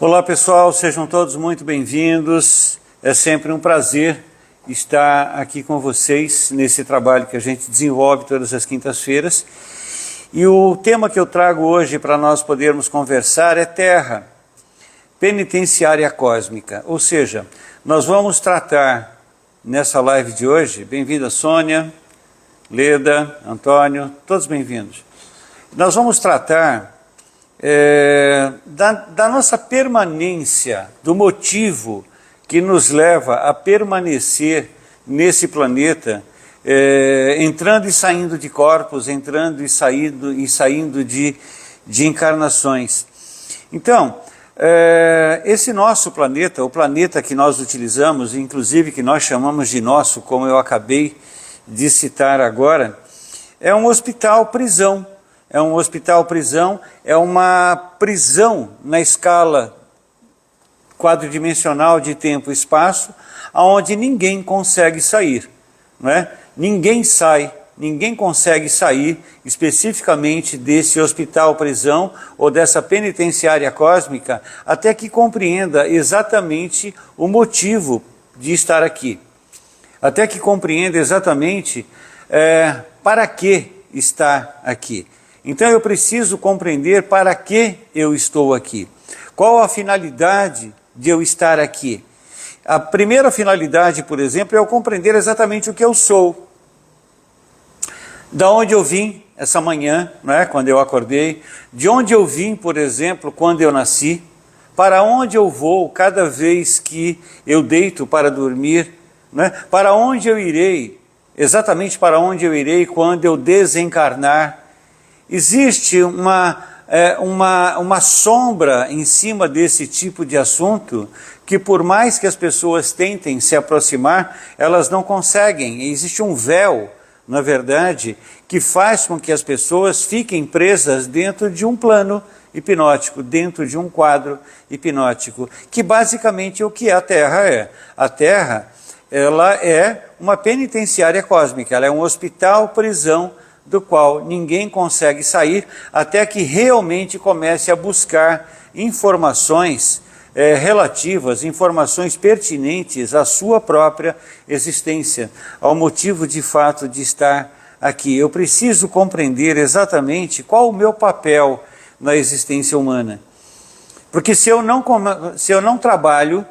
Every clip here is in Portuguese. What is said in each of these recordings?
Olá pessoal, sejam todos muito bem-vindos. É sempre um prazer estar aqui com vocês nesse trabalho que a gente desenvolve todas as quintas-feiras. E o tema que eu trago hoje para nós podermos conversar é Terra, penitenciária cósmica. Ou seja, nós vamos tratar nessa live de hoje, bem-vinda Sônia, Leda, Antônio, todos bem-vindos. Nós vamos tratar da nossa permanência, do motivo que nos leva a permanecer nesse planeta, entrando e saindo de corpos, entrando e saindo de encarnações. Então, esse nosso planeta, o planeta que nós utilizamos, inclusive que nós chamamos de nosso, como eu acabei de citar agora, é um hospital-prisão. É um hospital-prisão, é uma prisão na escala quadridimensional de tempo e espaço, onde ninguém consegue sair, não é? Ninguém sai, ninguém consegue sair especificamente desse hospital-prisão ou dessa penitenciária cósmica até que compreenda exatamente o motivo de estar aqui. Até que compreenda exatamente para que está aqui. Então eu preciso compreender para que eu estou aqui. Qual a finalidade de eu estar aqui? A primeira finalidade, por exemplo, é eu compreender exatamente o que eu sou. Da onde eu vim essa manhã, não é? Quando eu acordei. De onde eu vim, por exemplo, quando eu nasci. Para onde eu vou cada vez que eu deito para dormir. Não é? Para onde eu irei, exatamente para onde eu irei quando eu desencarnar. Existe uma sombra em cima desse tipo de assunto que, por mais que as pessoas tentem se aproximar, elas não conseguem. Existe um véu, na verdade, que faz com que as pessoas fiquem presas dentro de um plano hipnótico, dentro de um quadro hipnótico, que basicamente é o que a Terra é. A Terra, ela é uma penitenciária cósmica, ela é um hospital-prisão do qual ninguém consegue sair até que realmente comece a buscar informações relativas, informações pertinentes à sua própria existência, ao motivo de fato de estar aqui. Eu preciso compreender exatamente qual o meu papel na existência humana. Porque se eu não trabalho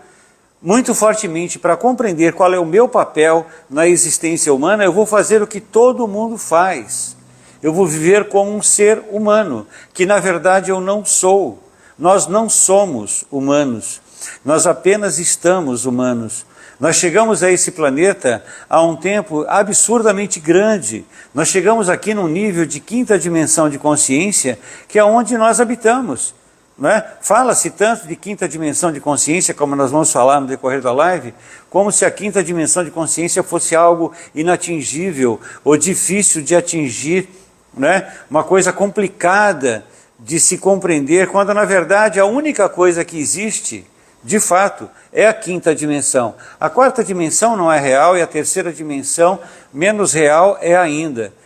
muito fortemente para compreender qual é o meu papel na existência humana, eu vou fazer o que todo mundo faz. Eu vou viver como um ser humano, que na verdade eu não sou. Nós não somos humanos, nós apenas estamos humanos. Nós chegamos a esse planeta há um tempo absurdamente grande. Nós chegamos aqui num nível de quinta dimensão de consciência, que é onde nós habitamos. Fala-se tanto de quinta dimensão de consciência, como nós vamos falar no decorrer da live, como se a quinta dimensão de consciência fosse algo inatingível ou difícil de atingir, uma coisa complicada de se compreender, quando na verdade a única coisa que existe, de fato, é a quinta dimensão. A quarta dimensão não é real e a terceira dimensão, menos real é ainda.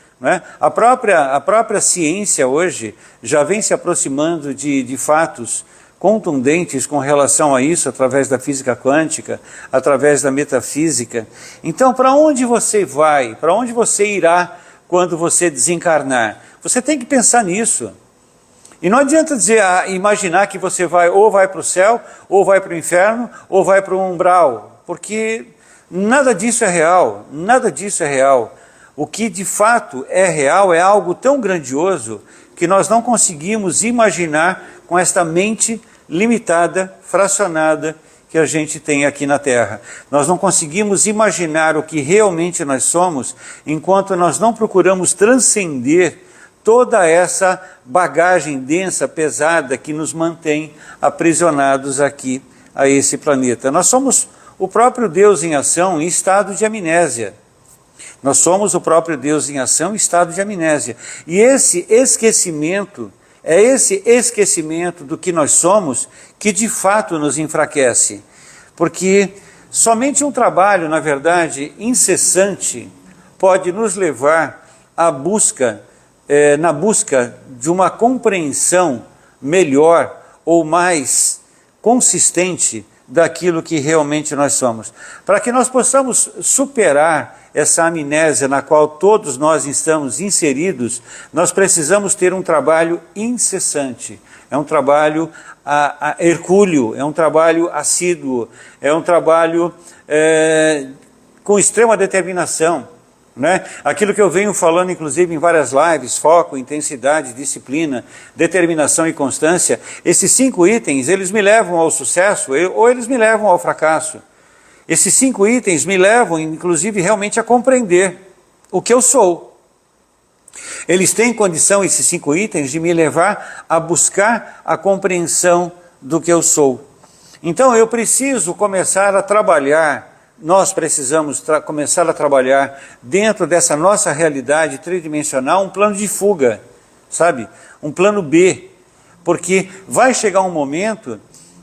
A própria ciência hoje já vem se aproximando de fatos contundentes com relação a isso, através da física quântica, através da metafísica. Então, para onde você vai? Para onde você irá quando você desencarnar? Você tem que pensar nisso. E não adianta imaginar que você vai para o céu, ou vai para o inferno, ou vai para o umbral, porque nada disso é real, nada disso é real. O que de fato é real é algo tão grandioso que nós não conseguimos imaginar com esta mente limitada, fracionada que a gente tem aqui na Terra. Nós não conseguimos imaginar o que realmente nós somos enquanto nós não procuramos transcender toda essa bagagem densa, pesada que nos mantém aprisionados aqui a esse planeta. Nós somos o próprio Deus em ação em estado de amnésia. Nós somos o próprio Deus em ação em estado de amnésia. E esse esquecimento do que nós somos que de fato nos enfraquece. Porque somente um trabalho, na verdade, incessante, pode nos levar à busca, na busca de uma compreensão melhor ou mais consistente daquilo que realmente nós somos. Para que nós possamos superar essa amnésia na qual todos nós estamos inseridos, nós precisamos ter um trabalho incessante. É um trabalho hercúleo, é um trabalho assíduo, é um trabalho com extrema determinação. Né? Aquilo que eu venho falando, inclusive, em várias lives: foco, intensidade, disciplina, determinação e constância. Esses 5 itens, eles me levam ao sucesso ou eles me levam ao fracasso. Esses 5 itens me levam, inclusive, realmente a compreender o que eu sou. Eles têm condição, esses 5 itens, de me levar a buscar a compreensão do que eu sou. Então eu preciso começar a trabalhar, nós precisamos começar a trabalhar dentro dessa nossa realidade tridimensional um plano de fuga, sabe? Um plano B, porque vai chegar um momento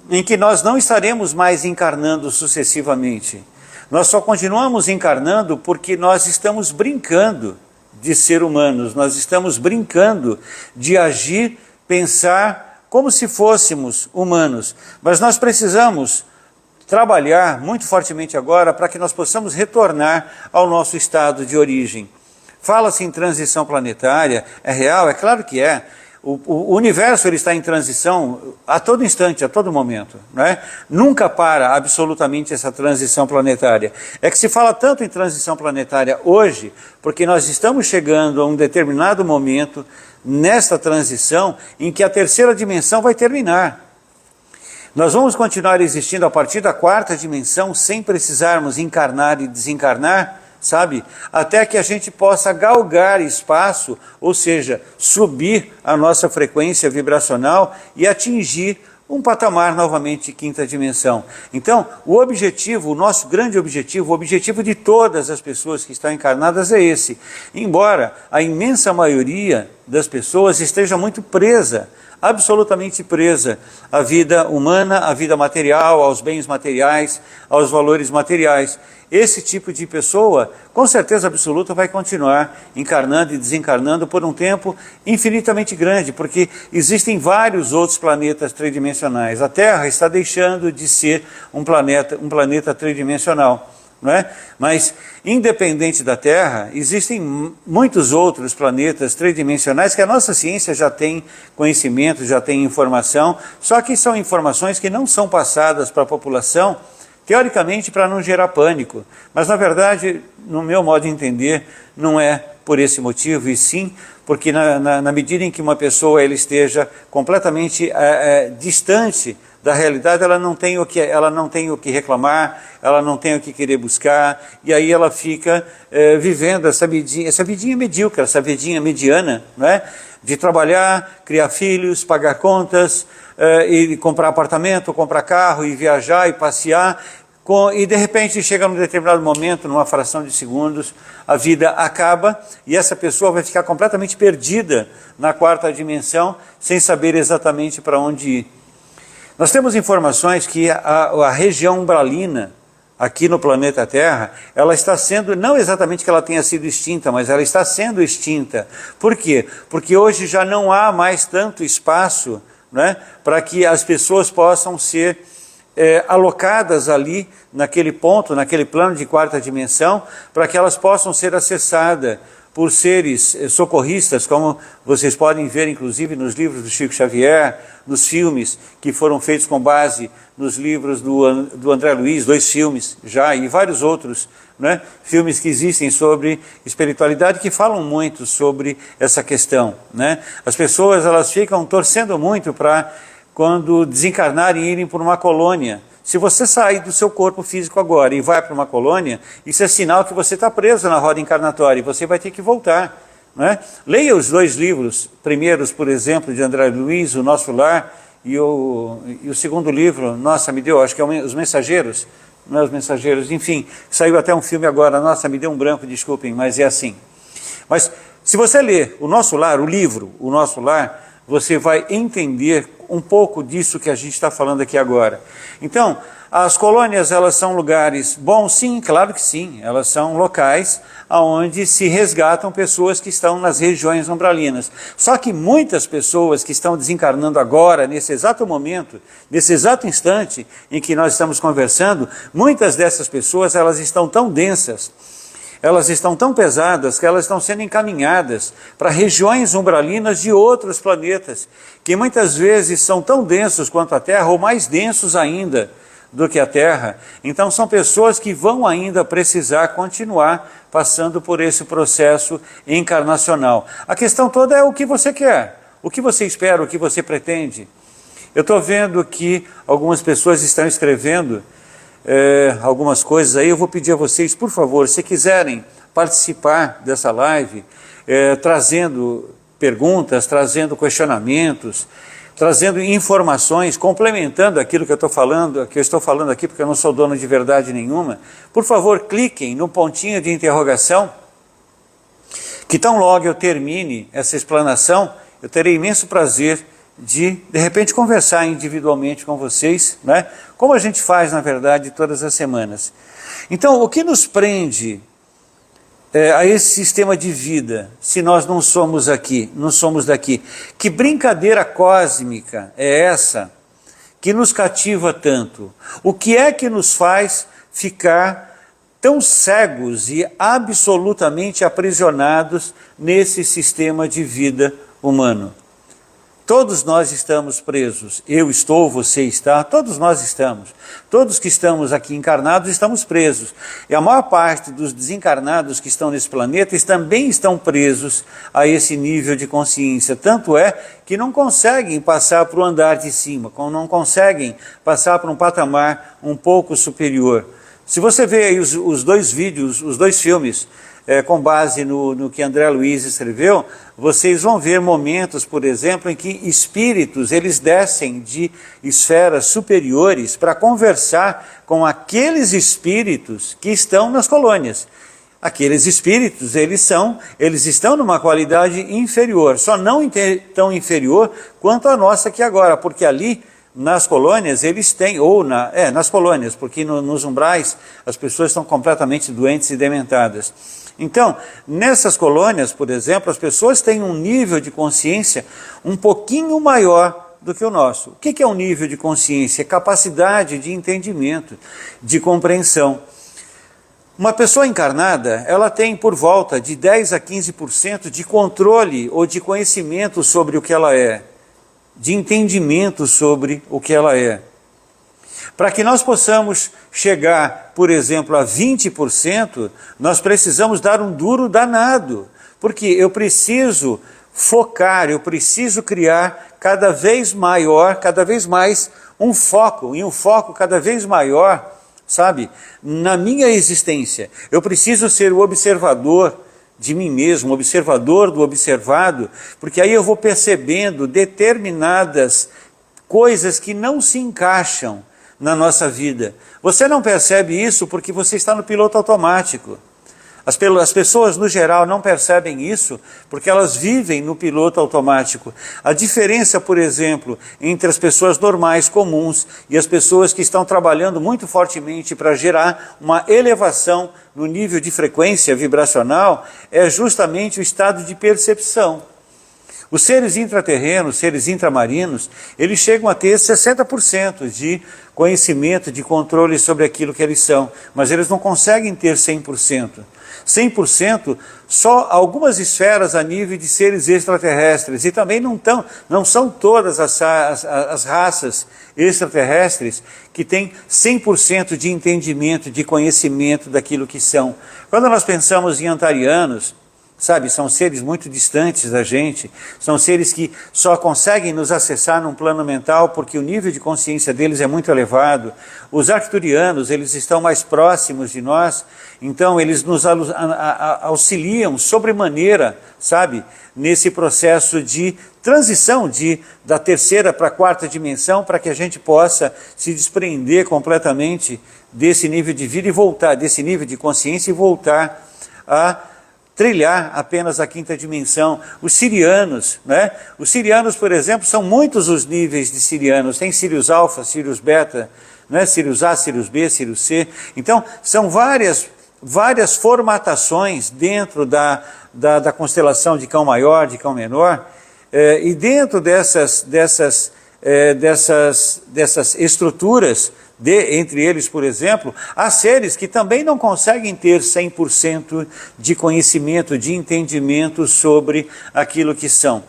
em que nós não estaremos mais encarnando sucessivamente. Nós só continuamos encarnando porque nós estamos brincando de ser humanos, nós estamos brincando de agir, pensar como se fôssemos humanos. Mas nós precisamos trabalhar muito fortemente agora para que nós possamos retornar ao nosso estado de origem. Fala-se em transição planetária, é real? É claro que é. O universo ele está em transição a todo instante, a todo momento, não é? Nunca para absolutamente essa transição planetária. É que se fala tanto em transição planetária hoje, porque nós estamos chegando a um determinado momento nesta transição em que a 3ª dimensão vai terminar. Nós vamos continuar existindo a partir da 4ª dimensão sem precisarmos encarnar e desencarnar, sabe? Até que a gente possa galgar espaço, ou seja, subir a nossa frequência vibracional e atingir um patamar novamente de 5ª dimensão. Então, o objetivo, o nosso grande objetivo, o objetivo de todas as pessoas que estão encarnadas é esse. Embora a imensa maioria das pessoas esteja muito presa, absolutamente presa à vida humana, à vida material, aos bens materiais, aos valores materiais. Esse tipo de pessoa, com certeza absoluta, vai continuar encarnando e desencarnando por um tempo infinitamente grande, porque existem vários outros planetas tridimensionais. A Terra está deixando de ser um planeta tridimensional, não é? Mas, independente da Terra, existem muitos outros planetas tridimensionais que a nossa ciência já tem conhecimento, já tem informação, só que são informações que não são passadas para a população, teoricamente para não gerar pânico, mas na verdade, no meu modo de entender, não é por esse motivo, e sim porque na medida em que uma pessoa ela esteja completamente distante da realidade, ela não tem o que reclamar, ela não tem o que querer buscar, e aí ela fica vivendo essa vidinha medíocre, essa vidinha mediana, não é? De trabalhar, criar filhos, pagar contas, e comprar apartamento, comprar carro, e viajar, e passear, e de repente chega num determinado momento, numa fração de segundos, a vida acaba e essa pessoa vai ficar completamente perdida na 4ª dimensão, sem saber exatamente para onde ir. Nós temos informações que a região umbralina, aqui no planeta Terra, ela está sendo, não exatamente que ela tenha sido extinta, mas ela está sendo extinta. Por quê? Porque hoje já não há mais tanto espaço, né, para que as pessoas possam ser alocadas ali, naquele ponto, naquele plano de 4ª dimensão, para que elas possam ser acessadas por seres socorristas, como vocês podem ver, inclusive, nos livros do Chico Xavier, nos filmes que foram feitos com base nos livros do André Luiz, 2 filmes já, e vários outros, né? Filmes que existem sobre espiritualidade, que falam muito sobre essa questão, né? As pessoas elas ficam torcendo muito para, quando desencarnarem, irem por uma colônia. Se você sair do seu corpo físico agora e vai para uma colônia, isso é sinal que você está preso na roda encarnatória e você vai ter que voltar, não é? Leia os 2 livros primeiros, por exemplo, de André Luiz, O Nosso Lar, e o segundo livro, nossa, me deu, acho que é Os Mensageiros, não é Os Mensageiros, enfim, saiu até um filme agora, nossa, me deu um branco, desculpem, mas é assim. Mas se você ler O Nosso Lar, o livro O Nosso Lar, você vai entender um pouco disso que a gente está falando aqui agora. Então, as colônias, elas são lugares bons? Sim, claro que sim. Elas são locais onde se resgatam pessoas que estão nas regiões umbralinas. Só que muitas pessoas que estão desencarnando agora, nesse exato momento, nesse exato instante em que nós estamos conversando, muitas dessas pessoas, elas estão tão densas, elas estão tão pesadas que elas estão sendo encaminhadas para regiões umbralinas de outros planetas, que muitas vezes são tão densos quanto a Terra, ou mais densos ainda do que a Terra. Então são pessoas que vão ainda precisar continuar passando por esse processo encarnacional. A questão toda é o que você quer, o que você espera, o que você pretende. Eu estou vendo que algumas pessoas estão escrevendo algumas coisas aí. Eu vou pedir a vocês, por favor, se quiserem participar dessa live, trazendo perguntas, trazendo questionamentos, trazendo informações, complementando aquilo que eu estou falando aqui, porque eu não sou dono de verdade nenhuma, por favor, cliquem no pontinho de interrogação, que tão logo eu termine essa explanação, eu terei imenso prazer de repente, conversar individualmente com vocês, né? Como a gente faz, na verdade, todas as semanas. Então, o que nos prende a esse sistema de vida, se nós não somos aqui, não somos daqui? Que brincadeira cósmica é essa que nos cativa tanto? O que é que nos faz ficar tão cegos e absolutamente aprisionados nesse sistema de vida humano? Todos nós estamos presos, eu estou, você está, todos nós estamos. Todos que estamos aqui encarnados estamos presos. E a maior parte dos desencarnados que estão nesse planeta também estão presos a esse nível de consciência. Tanto é que não conseguem passar para o andar de cima, não conseguem passar para um patamar um pouco superior. Se você vê aí os dois vídeos, os dois filmes, com base no que André Luiz escreveu, vocês vão ver momentos, por exemplo, em que espíritos, eles descem de esferas superiores para conversar com aqueles espíritos que estão nas colônias. Aqueles espíritos, eles estão numa qualidade inferior, só não tão inferior quanto a nossa aqui agora, porque ali nas colônias eles têm, nas colônias, porque nos umbrais as pessoas estão completamente doentes e dementadas. Então, nessas colônias, por exemplo, as pessoas têm um nível de consciência um pouquinho maior do que o nosso. O que é um nível de consciência? É capacidade de entendimento, de compreensão. Uma pessoa encarnada, ela tem por volta de 10 a 15% de controle ou de conhecimento sobre o que ela é, de entendimento sobre o que ela é. Para que nós possamos chegar, por exemplo, a 20%, nós precisamos dar um duro danado, porque eu preciso focar, eu preciso criar cada vez mais um foco, e um foco cada vez maior, sabe, na minha existência. Eu preciso ser o observador de mim mesmo, observador do observado, porque aí eu vou percebendo determinadas coisas que não se encaixam na nossa vida. Você não percebe isso porque você está no piloto automático. As pessoas, no geral, não percebem isso porque elas vivem no piloto automático. A diferença, por exemplo, entre as pessoas normais, comuns, e as pessoas que estão trabalhando muito fortemente para gerar uma elevação no nível de frequência vibracional é justamente o estado de percepção. Os seres intraterrenos, seres intramarinos, eles chegam a ter 60% de conhecimento, de controle sobre aquilo que eles são, mas eles não conseguem ter 100%. 100% só algumas esferas a nível de seres extraterrestres, e também não são todas as raças extraterrestres que têm 100% de entendimento, de conhecimento daquilo que são. Quando nós pensamos em antarianos, sabe, são seres muito distantes da gente, são seres que só conseguem nos acessar num plano mental porque o nível de consciência deles é muito elevado. Os arcturianos, eles estão mais próximos de nós, então eles nos auxiliam sobremaneira, sabe, nesse processo de transição da terceira para a quarta dimensão, para que a gente possa se desprender completamente desse nível de vida e voltar, desse nível de consciência e voltar a trilhar apenas a quinta dimensão. Os sirianos, né? Os sirianos, por exemplo, são muitos os níveis de sirianos. Tem Sirius Alfa, Sirius Beta, né? Sirius A, Sirius B, Sirius C. Então, são várias formatações dentro da constelação de Cão Maior, de Cão Menor, e dentro dessas estruturas, entre eles, por exemplo, há seres que também não conseguem ter 100% de conhecimento, de entendimento sobre aquilo que são.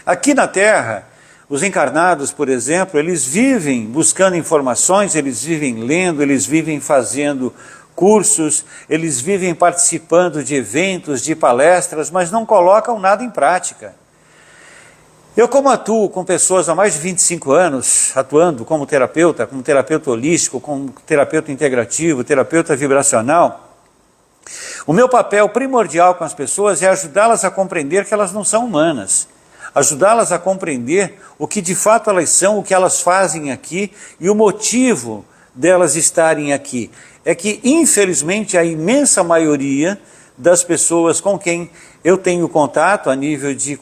Aqui na Terra, os encarnados, por exemplo, eles vivem buscando informações, eles vivem lendo, eles vivem fazendo cursos, eles vivem participando de eventos, de palestras, mas não colocam nada em prática. Eu, como atuo com pessoas há mais de 25 anos, atuando como terapeuta holístico, como terapeuta integrativo, terapeuta vibracional, o meu papel primordial com as pessoas é ajudá-las a compreender que elas não são humanas, ajudá-las a compreender o que de fato elas são, o que elas fazem aqui e o motivo delas estarem aqui. É que, infelizmente, a imensa maioria das pessoas com quem eu tenho contato a nível de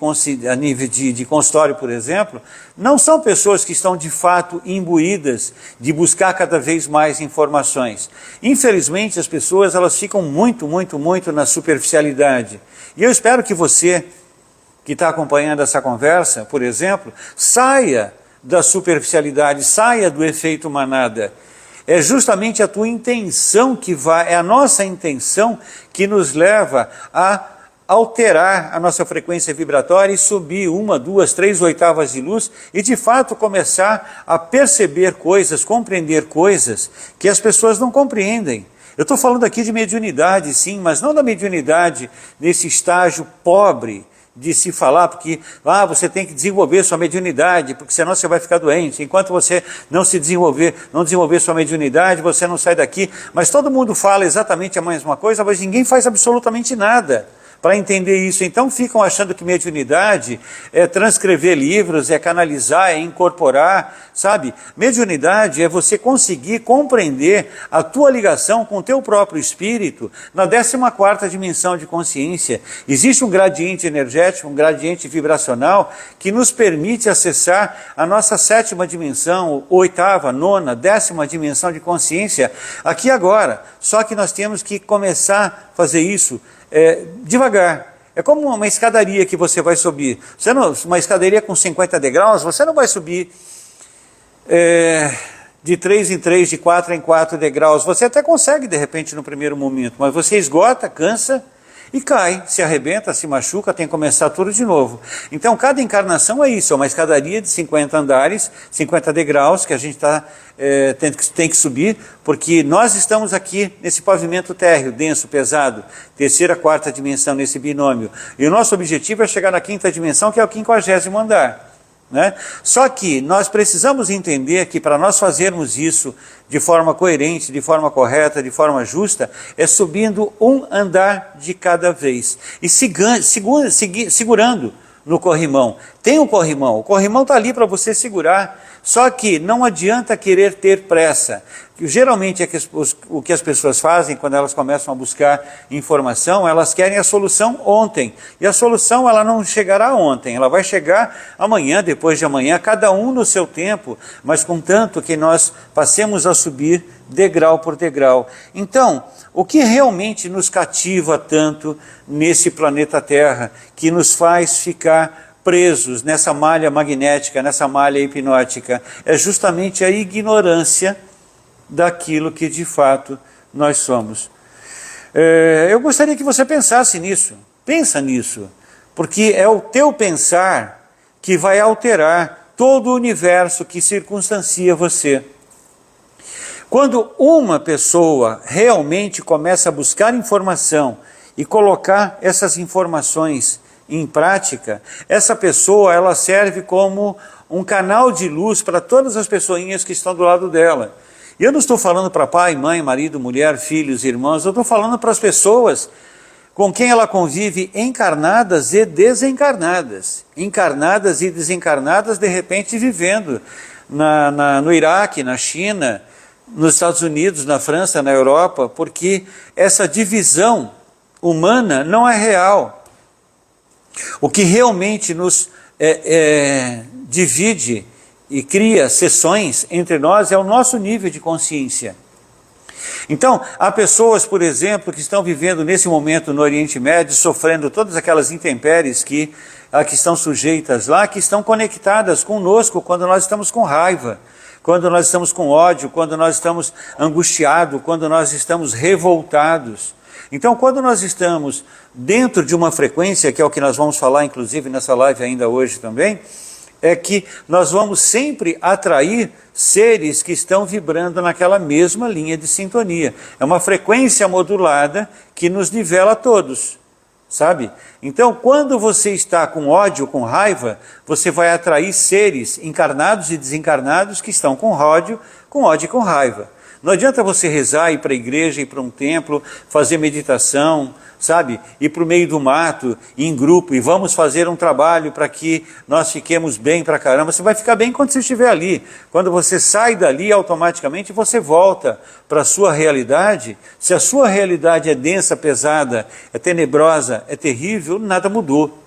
consultório, por exemplo, não são pessoas que estão de fato imbuídas de buscar cada vez mais informações. Infelizmente, as pessoas elas ficam muito na superficialidade. E eu espero que você, que está acompanhando essa conversa, por exemplo, saia da superficialidade, saia do efeito manada. É justamente a tua intenção é a nossa intenção que nos leva a alterar a nossa frequência vibratória e subir 1, 2, 3 oitavas de luz e de fato começar a perceber coisas, compreender coisas que as pessoas não compreendem. Eu estou falando aqui de mediunidade, sim, mas não da mediunidade nesse estágio pobre de se falar, porque você tem que desenvolver sua mediunidade, porque senão você vai ficar doente. Enquanto você não desenvolver sua mediunidade, você não sai daqui. Mas todo mundo fala exatamente a mesma coisa, mas ninguém faz absolutamente nada para entender isso. Então ficam achando que mediunidade é transcrever livros, é canalizar, é incorporar, sabe? Mediunidade é você conseguir compreender a tua ligação com o teu próprio espírito na 14ª dimensão de consciência. Existe um gradiente energético, um gradiente vibracional que nos permite acessar a nossa 7ª dimensão, 8ª, 9ª, 10ª dimensão de consciência aqui agora. Só que nós temos que começar a fazer isso devagar. É como uma escadaria que você vai subir. Uma escadaria com 50 degraus, você não vai subir de 3 em 3, de 4 em 4 degraus. Você até consegue de repente no primeiro momento, mas você esgota, cansa e cai, se arrebenta, se machuca, tem que começar tudo de novo. Então cada encarnação é isso, é uma escadaria de 50 andares, 50 degraus que a gente tem que subir, porque nós estamos aqui nesse pavimento térreo, denso, pesado, 3ª, 4ª dimensão nesse binômio. E o nosso objetivo é chegar na 5ª dimensão, que é o 50º andar. Né? Só que nós precisamos entender que para nós fazermos isso de forma coerente, de forma correta, de forma justa, é subindo um andar de cada vez e segurando no corrimão. Tem um corrimão, o corrimão está ali para você segurar, só que não adianta querer ter pressa. Geralmente o que as pessoas fazem quando elas começam a buscar informação, elas querem a solução ontem. E a solução ela não chegará ontem, ela vai chegar amanhã, depois de amanhã, cada um no seu tempo, mas contanto que nós passemos a subir degrau por degrau. Então, o que realmente nos cativa tanto nesse planeta Terra, que nos faz ficar presos nessa malha magnética, nessa malha hipnótica, é justamente a ignorância daquilo que de fato nós somos. Eu gostaria que você pensasse nisso, pensa nisso, porque é o teu pensar que vai alterar todo o universo que circunstancia você. Quando uma pessoa realmente começa a buscar informação e colocar essas informações em prática, essa pessoa ela serve como um canal de luz para todas as pessoinhas que estão do lado dela. E eu não estou falando para pai, mãe, marido, mulher, filhos, irmãos, eu estou falando para as pessoas com quem ela convive encarnadas e desencarnadas. Encarnadas e desencarnadas, de repente vivendo no Iraque, na China, nos Estados Unidos, na França, na Europa, porque essa divisão humana não é real. O que realmente nos divide e cria seções entre nós é o nosso nível de consciência. Então, há pessoas, por exemplo, que estão vivendo nesse momento no Oriente Médio, sofrendo todas aquelas intempéries que estão sujeitas lá, que estão conectadas conosco quando nós estamos com raiva, quando nós estamos com ódio, quando nós estamos angustiados, quando nós estamos revoltados. Então, quando nós estamos dentro de uma frequência, que é o que nós vamos falar, inclusive, nessa live ainda hoje também, é que nós vamos sempre atrair seres que estão vibrando naquela mesma linha de sintonia. É uma frequência modulada que nos nivela a todos, sabe? Então, quando você está com ódio, com raiva, você vai atrair seres encarnados e desencarnados que estão com ódio e com raiva. Não adianta você rezar, ir para a igreja, ir para um templo, fazer meditação, sabe? Ir para o meio do mato, ir em grupo, e vamos fazer um trabalho para que nós fiquemos bem pra caramba. Você vai ficar bem quando você estiver ali. Quando você sai dali, automaticamente você volta para a sua realidade. Se a sua realidade é densa, pesada, é tenebrosa, é terrível, nada mudou.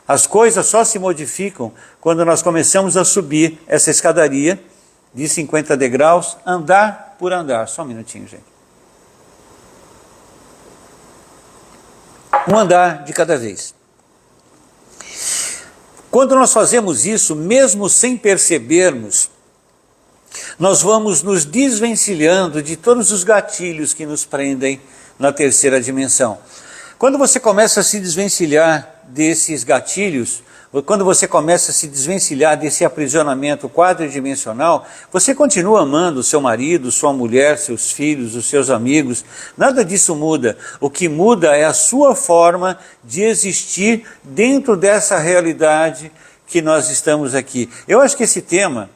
As coisas só se modificam quando nós começamos a subir essa escadaria de 50 degraus, andar por andar. Só um minutinho, gente. Um andar de cada vez. Quando nós fazemos isso, mesmo sem percebermos, nós vamos nos desvencilhando de todos os gatilhos que nos prendem na terceira dimensão. Quando você começa a se desvencilhar desses gatilhos, quando você começa a se desvencilhar desse aprisionamento quadridimensional, você continua amando seu marido, sua mulher, seus filhos, os seus amigos, nada disso muda. O que muda é a sua forma de existir dentro dessa realidade que nós estamos aqui. Eu acho que esse tema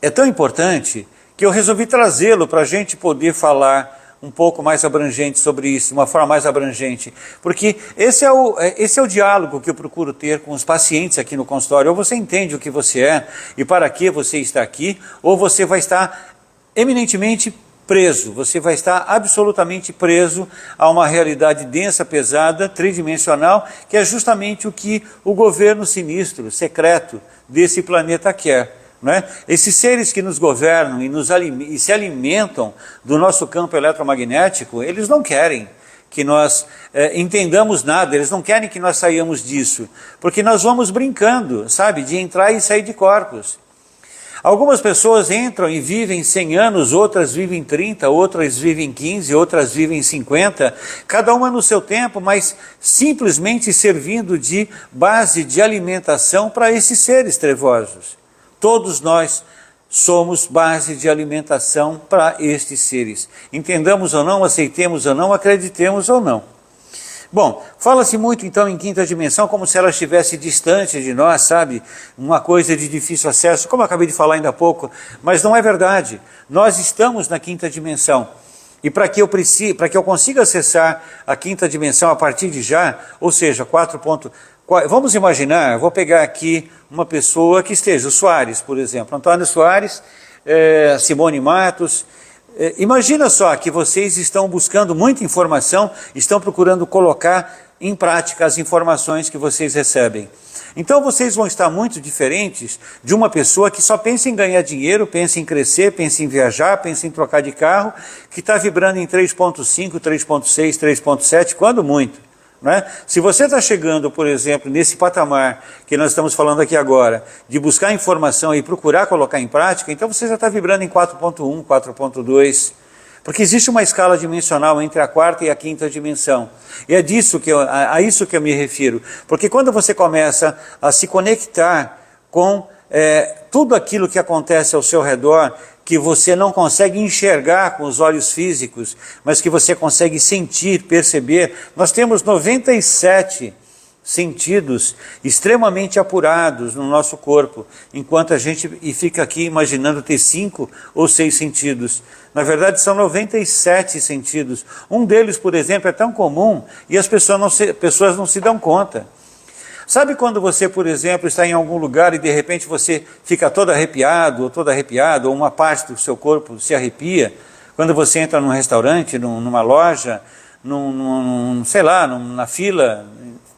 é tão importante que eu resolvi trazê-lo para a gente poder falar um pouco mais abrangente sobre isso, de uma forma mais abrangente, porque esse é o diálogo que eu procuro ter com os pacientes aqui no consultório. Ou você entende o que você é e para que você está aqui, ou você vai estar eminentemente preso, você vai estar absolutamente preso a uma realidade densa, pesada, tridimensional, que é justamente o que o governo sinistro, secreto desse planeta quer. Não é? Esses seres que nos governam e se alimentam do nosso campo eletromagnético, eles não querem que nós entendamos nada, eles não querem que nós saiamos disso, porque nós vamos brincando, sabe, de entrar e sair de corpos. Algumas pessoas entram e vivem 100 anos, outras vivem 30, outras vivem 15, outras vivem 50, cada uma no seu tempo, mas simplesmente servindo de base de alimentação para esses seres trevosos. Todos nós somos base de alimentação para estes seres. Entendamos ou não, aceitemos ou não, acreditemos ou não. Bom, fala-se muito então em quinta dimensão como se ela estivesse distante de nós, sabe? Uma coisa de difícil acesso, como eu acabei de falar ainda há pouco, mas não é verdade. Nós estamos na quinta dimensão. E para que eu consiga acessar a quinta dimensão a partir de já, ou seja, vamos imaginar, vou pegar aqui uma pessoa que esteja, o Soares, por exemplo, Antônio Soares, Simone Matos. Imagina só que vocês estão buscando muita informação, estão procurando colocar em prática as informações que vocês recebem. Então vocês vão estar muito diferentes de uma pessoa que só pensa em ganhar dinheiro, pensa em crescer, pensa em viajar, pensa em trocar de carro, que está vibrando em 3.5, 3.6, 3.7, quando muito. Não é? Se você está chegando, por exemplo, nesse patamar que nós estamos falando aqui agora, de buscar informação e procurar colocar em prática, então você já está vibrando em 4.1, 4.2, porque existe uma escala dimensional entre a quarta e a quinta dimensão. E é a isso que eu me refiro. Porque quando você começa a se conectar com tudo aquilo que acontece ao seu redor, que você não consegue enxergar com os olhos físicos, mas que você consegue sentir, perceber. Nós temos 97 sentidos extremamente apurados no nosso corpo, enquanto a gente fica aqui imaginando ter 5 ou 6 sentidos. Na verdade são 97 sentidos. Um deles, por exemplo, é tão comum e as pessoas não se dão conta. Sabe quando você, por exemplo, está em algum lugar e de repente você fica todo arrepiado, ou toda arrepiada, ou uma parte do seu corpo se arrepia, quando você entra num restaurante, numa loja, sei lá, na fila,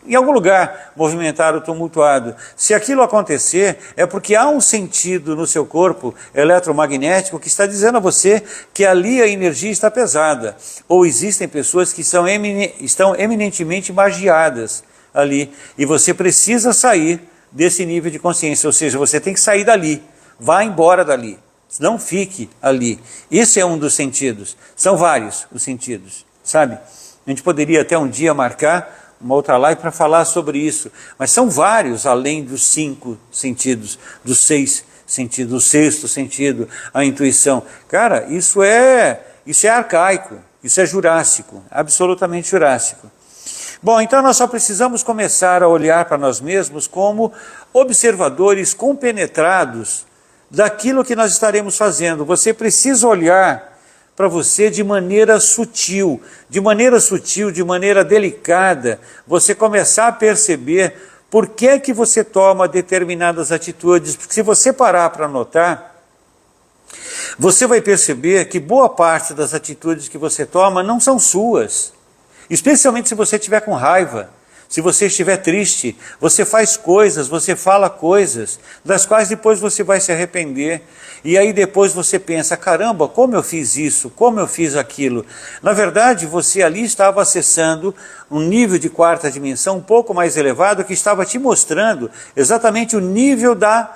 em algum lugar movimentado, tumultuado. Se aquilo acontecer, é porque há um sentido no seu corpo eletromagnético que está dizendo a você que ali a energia está pesada. Ou existem pessoas que estão eminentemente magiadas ali, e você precisa sair desse nível de consciência, ou seja, você tem que sair dali, vá embora dali, não fique ali. Esse é um dos sentidos, são vários os sentidos, sabe? A gente poderia até um dia marcar uma outra live para falar sobre isso, mas são vários além dos 5 sentidos, dos 6 sentidos, o 6º sentido, a intuição. Cara, isso é arcaico, isso é jurássico, absolutamente jurássico. Bom, então nós só precisamos começar a olhar para nós mesmos como observadores compenetrados daquilo que nós estaremos fazendo. Você precisa olhar para você de maneira sutil, de maneira delicada, você começar a perceber por que você toma determinadas atitudes. Porque se você parar para notar, você vai perceber que boa parte das atitudes que você toma não são suas. Especialmente se você estiver com raiva, se você estiver triste, você faz coisas, você fala coisas, das quais depois você vai se arrepender. E aí depois você pensa, caramba, como eu fiz isso, como eu fiz aquilo. Na verdade, você ali estava acessando um nível de 4ª dimensão um pouco mais elevado, que estava te mostrando exatamente o nível da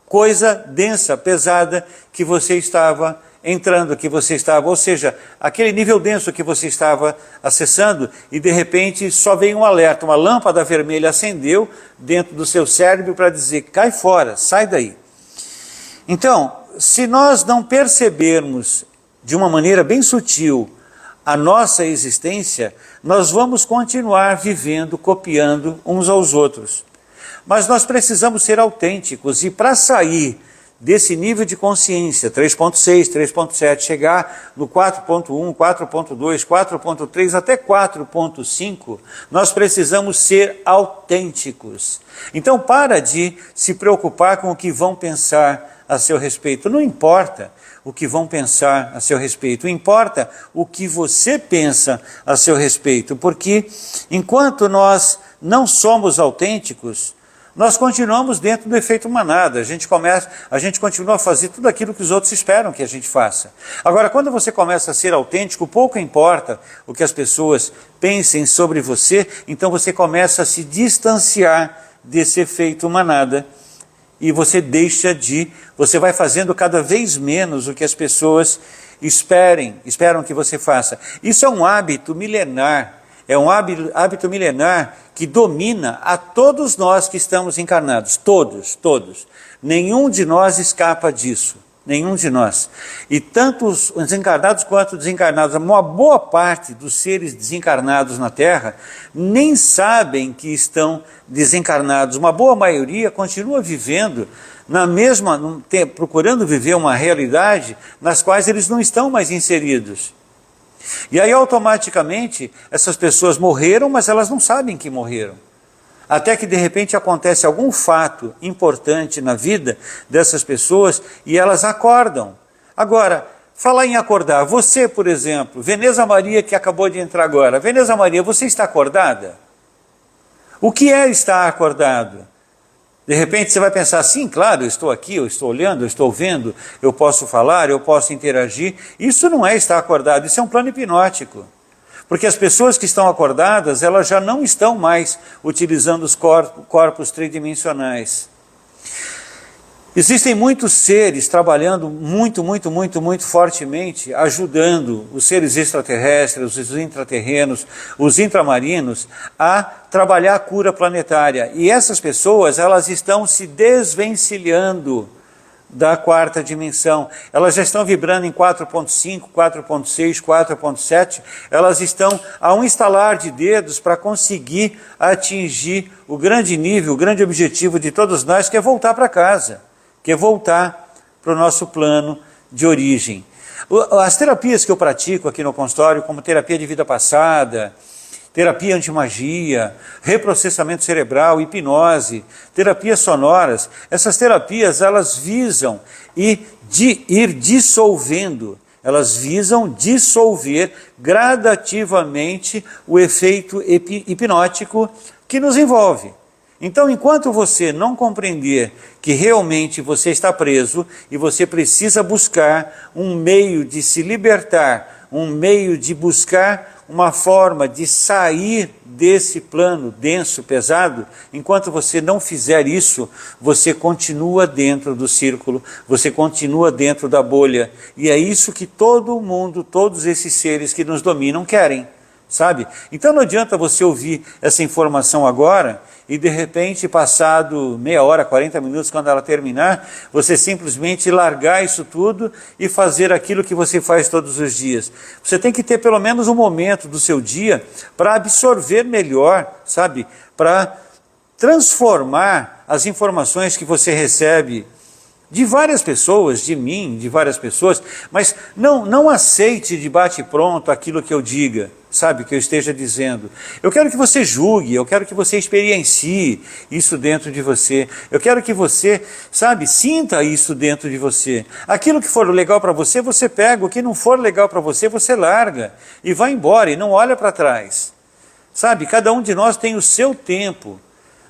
coisa densa, pesada, que você estava entrando, ou seja, aquele nível denso que você estava acessando, e de repente só veio um alerta, uma lâmpada vermelha acendeu dentro do seu cérebro para dizer, cai fora, sai daí. Então, se nós não percebermos de uma maneira bem sutil a nossa existência, nós vamos continuar vivendo, copiando uns aos outros. Mas nós precisamos ser autênticos, e para sair desse nível de consciência, 3.6, 3.7, chegar no 4.1, 4.2, 4.3, até 4.5, nós precisamos ser autênticos. Então para de se preocupar com o que vão pensar a seu respeito. Não importa o que vão pensar a seu respeito, importa o que você pensa a seu respeito, porque enquanto nós não somos autênticos, nós continuamos dentro do efeito manada, a gente continua a fazer tudo aquilo que os outros esperam que a gente faça. Agora, quando você começa a ser autêntico, pouco importa o que as pessoas pensem sobre você, então você começa a se distanciar desse efeito manada, e você vai fazendo cada vez menos o que as pessoas esperam que você faça. Isso é um hábito milenar. É um hábito milenar que domina a todos nós que estamos encarnados, todos. Nenhum de nós escapa disso, nenhum de nós. E tanto os encarnados quanto os desencarnados, uma boa parte dos seres desencarnados na Terra nem sabem que estão desencarnados. Uma boa maioria continua vivendo procurando viver uma realidade nas quais eles não estão mais inseridos. E aí automaticamente essas pessoas morreram, mas elas não sabem que morreram. Até que de repente acontece algum fato importante na vida dessas pessoas e elas acordam. Agora, falar em acordar, você por exemplo, Veneza Maria que acabou de entrar agora, Veneza Maria, você está acordada? O que é estar acordado? De repente você vai pensar, sim, claro, eu estou aqui, eu estou olhando, eu estou vendo, eu posso falar, eu posso interagir. Isso não é estar acordado, isso é um plano hipnótico. Porque as pessoas que estão acordadas, elas já não estão mais utilizando os corpos tridimensionais. Existem muitos seres trabalhando muito fortemente, ajudando os seres extraterrestres, os intraterrenos, os intramarinos, a trabalhar a cura planetária. E essas pessoas, elas estão se desvencilhando da 4ª dimensão. Elas já estão vibrando em 4.5, 4.6, 4.7. Elas estão a um estalar de dedos para conseguir atingir o grande nível, o grande objetivo de todos nós, que é voltar para casa. Que é voltar para o nosso plano de origem. As terapias que eu pratico aqui no consultório, como terapia de vida passada, terapia antimagia, reprocessamento cerebral, hipnose, terapias sonoras, essas terapias elas visam ir dissolvendo Elas visam dissolver gradativamente o efeito hipnótico que nos envolve. Então, enquanto você não compreender que realmente você está preso e você precisa buscar um meio de se libertar, um meio de buscar uma forma de sair desse plano denso, pesado, enquanto você não fizer isso, você continua dentro do círculo, você continua dentro da bolha. E é isso que todo mundo, todos esses seres que nos dominam querem, sabe? Então não adianta você ouvir essa informação agora e de repente, passado meia hora, 40 minutos, quando ela terminar, você simplesmente largar isso tudo e fazer aquilo que você faz todos os dias. Você tem que ter pelo menos um momento do seu dia para absorver melhor, sabe? Para transformar as informações que você recebe de várias pessoas, de mim, de várias pessoas, mas não aceite de bate-pronto aquilo que eu diga, sabe, que eu esteja dizendo. Eu quero que você julgue, eu quero que você experiencie isso dentro de você, eu quero que você, sabe, sinta isso dentro de você. Aquilo que for legal para você, você pega, o que não for legal para você, você larga e vai embora e não olha para trás. Sabe, cada um de nós tem o seu tempo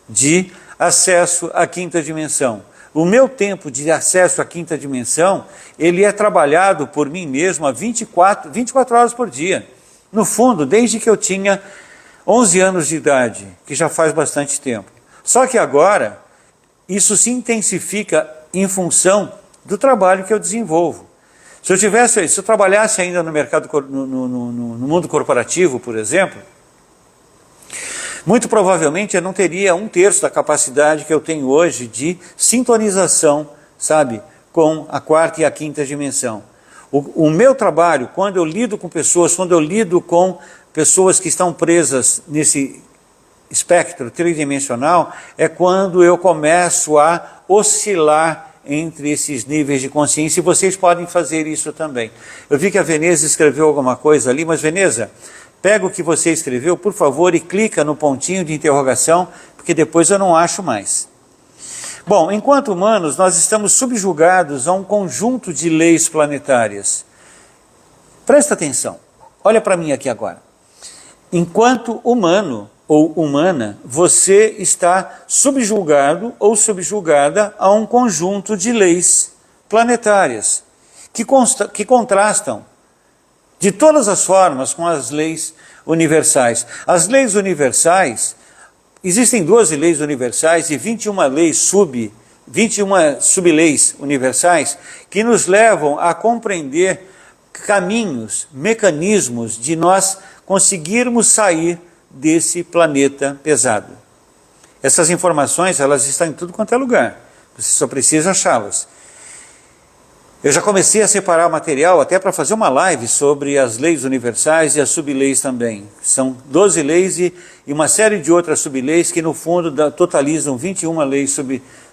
de acesso à quinta dimensão. O meu tempo de acesso à quinta dimensão, ele é trabalhado por mim mesmo há 24 horas por dia. No fundo, desde que eu tinha 11 anos de idade, que já faz bastante tempo. Só que agora, isso se intensifica em função do trabalho que eu desenvolvo. Se eu trabalhasse ainda no mercado, no mundo corporativo, por exemplo, muito provavelmente eu não teria 1/3 da capacidade que eu tenho hoje de sintonização, sabe, com a quarta e a quinta dimensão. O meu trabalho, quando eu lido com pessoas, quando eu lido com pessoas que estão presas nesse espectro tridimensional, é quando eu começo a oscilar entre esses níveis de consciência, e vocês podem fazer isso também. Eu vi que a Veneza escreveu alguma coisa ali, mas Veneza, pega o que você escreveu, por favor, e clica no pontinho de interrogação, porque depois eu não acho mais. Bom, enquanto humanos, nós estamos subjugados a um conjunto de leis planetárias. Presta atenção, olha para mim aqui agora. Enquanto humano ou humana, você está subjugado ou subjugada a um conjunto de leis planetárias que contrastam de todas as formas com as leis universais. As leis universais, existem 12 leis universais e 21 subleis universais que nos levam a compreender caminhos, mecanismos de nós conseguirmos sair desse planeta pesado. Essas informações, elas estão em tudo quanto é lugar. Você só precisa achá-las. Eu já comecei a separar material até para fazer uma live sobre as leis universais e as subleis também. São 12 leis e uma série de outras subleis que no fundo totalizam 21 leis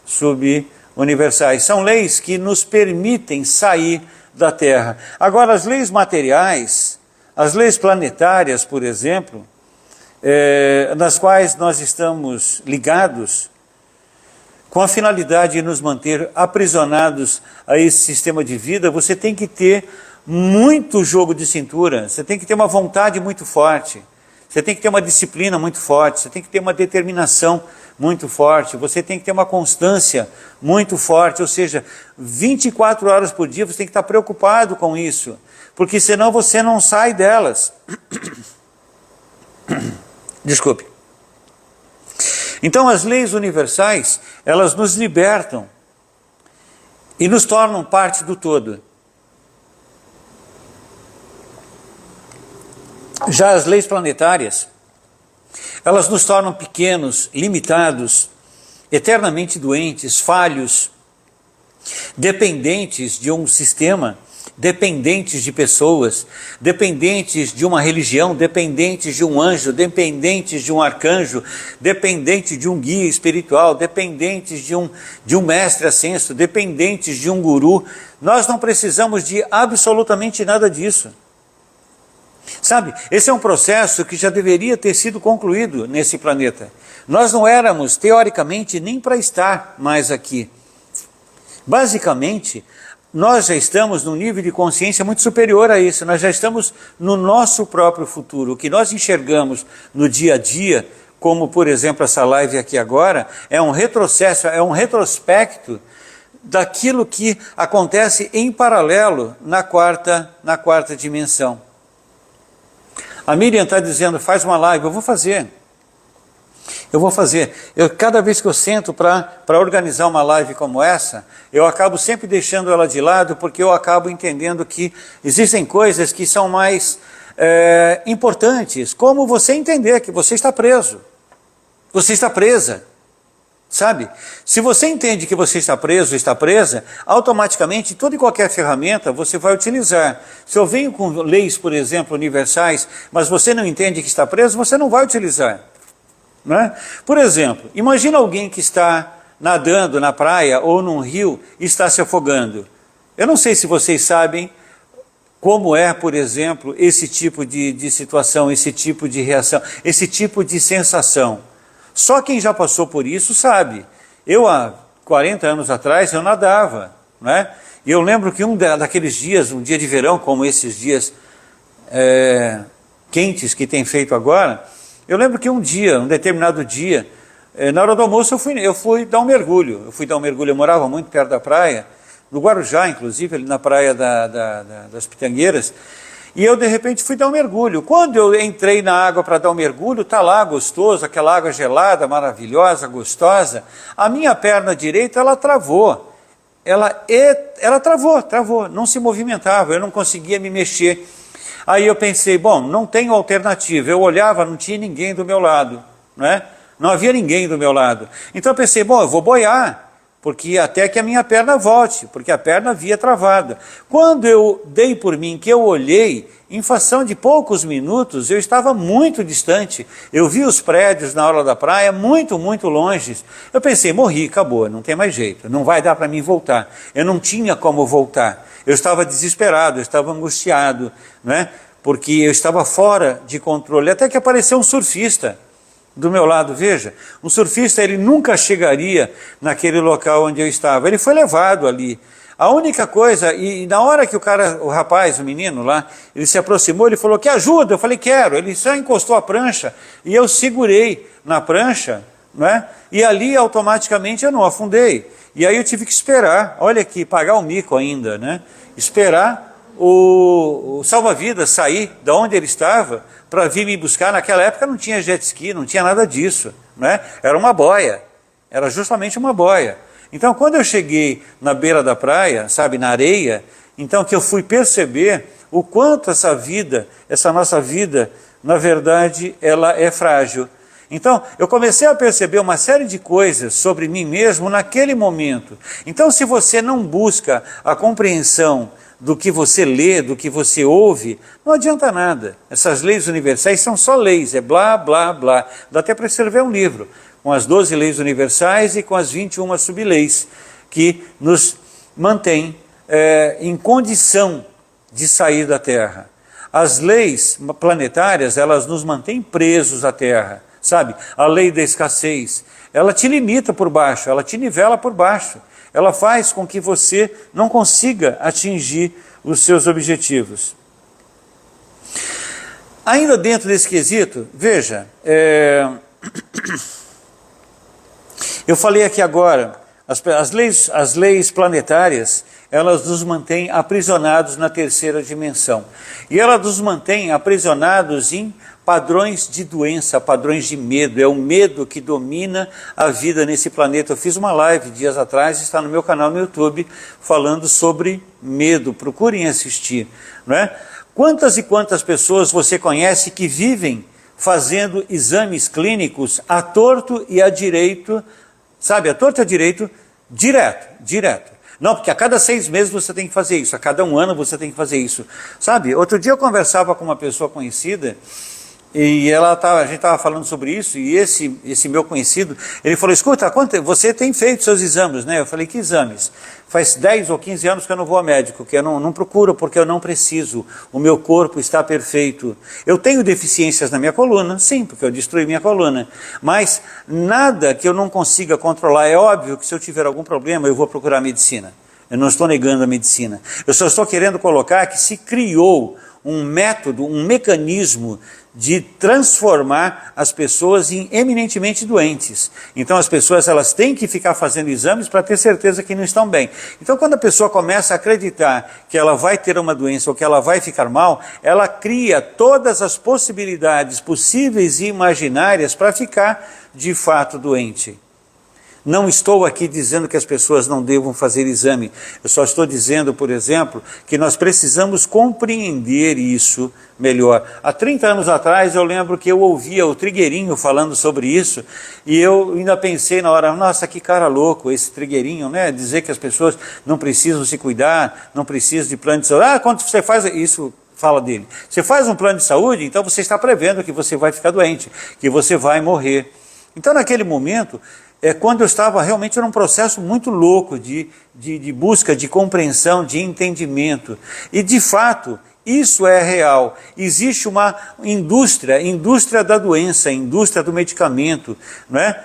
subuniversais. São leis que nos permitem sair da Terra. Agora, as leis materiais, as leis planetárias, por exemplo, nas quais nós estamos ligados, com a finalidade de nos manter aprisionados a esse sistema de vida, você tem que ter muito jogo de cintura, você tem que ter uma vontade muito forte, você tem que ter uma disciplina muito forte, você tem que ter uma determinação muito forte, você tem que ter uma constância muito forte, ou seja, 24 horas por dia você tem que estar preocupado com isso, porque senão você não sai delas. Desculpe. Então as leis universais, elas nos libertam e nos tornam parte do todo. Já as leis planetárias, elas nos tornam pequenos, limitados, eternamente doentes, falhos, dependentes de um sistema, dependentes de pessoas, dependentes de uma religião, dependentes de um anjo, dependentes de um arcanjo, dependentes de um guia espiritual, dependentes de um mestre ascenso, dependentes de um guru. Nós não precisamos de absolutamente nada disso. Sabe, esse é um processo que já deveria ter sido concluído nesse planeta. Nós não éramos, teoricamente, nem para estar mais aqui. Basicamente, nós já estamos num nível de consciência muito superior a isso, nós já estamos no nosso próprio futuro. O que nós enxergamos no dia a dia, como por exemplo essa live aqui agora, é um retrocesso, é um retrospecto daquilo que acontece em paralelo na quarta dimensão. A Miriam está dizendo, faz uma live, eu vou fazer. Cada vez que eu sento para organizar uma live como essa, eu acabo sempre deixando ela de lado, porque eu acabo entendendo que existem coisas que são mais importantes, como você entender que você está preso, você está presa, sabe? Se você entende que você está preso, está presa, automaticamente toda e qualquer ferramenta você vai utilizar. Se eu venho com leis, por exemplo, universais, mas você não entende que está preso, você não vai utilizar. Não é? Por exemplo, imagina alguém que está nadando na praia ou num rio e está se afogando. Eu não sei se vocês sabem como é, por exemplo, esse tipo de situação, esse tipo de reação, esse tipo de sensação. Só quem já passou por isso sabe. Eu, há 40 anos atrás, eu nadava, não é? E eu lembro que um daqueles dias, um dia de verão, como esses dias quentes que tem feito agora, eu lembro que um determinado dia, na hora do almoço eu fui dar um mergulho. Eu morava muito perto da praia, no Guarujá, inclusive, ali na praia das Pitangueiras, e eu de repente fui dar um mergulho. Quando eu entrei na água para dar um mergulho, está lá gostoso, aquela água gelada, maravilhosa, gostosa, a minha perna direita ela travou. Ela travou, não se movimentava, eu não conseguia me mexer. Aí eu pensei, bom, não tenho alternativa. Eu olhava, não tinha ninguém do meu lado, não é? Não havia ninguém do meu lado. Então eu pensei, bom, eu vou boiar, porque até que a minha perna volte, porque a perna havia travado. Quando eu dei por mim, que eu olhei, em fração de poucos minutos, eu estava muito distante. Eu vi os prédios na orla da praia, muito, muito longe. Eu pensei, morri, acabou, não tem mais jeito, não vai dar para mim voltar. Eu não tinha como voltar. Eu estava desesperado, eu estava angustiado, né? Porque eu estava fora de controle. Até que apareceu um surfista do meu lado, veja. Um surfista, ele nunca chegaria naquele local onde eu estava. Ele foi levado ali. A única coisa, e na hora que o rapaz, o menino lá, ele se aproximou, ele falou, quer ajuda? Eu falei, quero. Ele só encostou a prancha e eu segurei na prancha, né? E ali automaticamente eu não afundei. E aí eu tive que esperar, olha aqui, pagar o mico ainda, né? Esperar o salva-vidas sair de onde ele estava para vir me buscar. Naquela época não tinha jet ski, não tinha nada disso, né? Era uma boia, era justamente uma boia. Então quando eu cheguei na beira da praia, sabe, na areia, então que eu fui perceber o quanto essa nossa vida, na verdade, ela é frágil. Então, eu comecei a perceber uma série de coisas sobre mim mesmo naquele momento. Então, se você não busca a compreensão do que você lê, do que você ouve, não adianta nada. Essas leis universais são só leis, é blá, blá, blá. Dá até para escrever um livro, com as 12 leis universais e com as 21 subleis, que nos mantêm em condição de sair da Terra. As leis planetárias, elas nos mantêm presos à Terra. Sabe, a lei da escassez, ela te limita por baixo, ela te nivela por baixo, ela faz com que você não consiga atingir os seus objetivos. Ainda dentro desse quesito, veja, eu falei aqui agora, as leis planetárias, elas nos mantêm aprisionados na terceira dimensão, e elas nos mantêm aprisionados em padrões de doença, padrões de medo. É o medo que domina a vida nesse planeta. Eu fiz uma live dias atrás, está no meu canal no YouTube, falando sobre medo. Procurem assistir, não é? Quantas e quantas pessoas você conhece que vivem fazendo exames clínicos à torto e à direito, sabe, à torto e à direito, direto. Não, porque a cada 6 meses você tem que fazer isso, a cada 1 ano você tem que fazer isso. Sabe, outro dia eu conversava com uma pessoa conhecida, e a gente estava falando sobre isso, e esse meu conhecido, ele falou, escuta, você tem feito seus exames, né? Eu falei, que exames? Faz 10 ou 15 anos que eu não vou ao médico, que eu não procuro, porque eu não preciso, o meu corpo está perfeito. Eu tenho deficiências na minha coluna, sim, porque eu destruí minha coluna, mas nada que eu não consiga controlar. É óbvio que se eu tiver algum problema, eu vou procurar medicina. Eu não estou negando a medicina. Eu só estou querendo colocar que se criou um método, um mecanismo de transformar as pessoas em eminentemente doentes. Então as pessoas elas têm que ficar fazendo exames para ter certeza que não estão bem. Então quando a pessoa começa a acreditar que ela vai ter uma doença ou que ela vai ficar mal, ela cria todas as possibilidades possíveis e imaginárias para ficar de fato doente. Não estou aqui dizendo que as pessoas não devam fazer exame. Eu só estou dizendo, por exemplo, que nós precisamos compreender isso melhor. Há 30 anos atrás eu lembro que eu ouvia o Trigueirinho falando sobre isso e eu ainda pensei na hora, nossa, que cara louco esse Trigueirinho, né? Dizer que as pessoas não precisam se cuidar, não precisam de plano de saúde. Ah, quando você faz isso... Fala dele. Você faz um plano de saúde, então você está prevendo que você vai ficar doente, que você vai morrer. Então naquele momento... quando eu estava realmente num processo muito louco de busca, de compreensão, de entendimento. E de fato, isso é real. Existe uma indústria da doença, indústria do medicamento. Não é?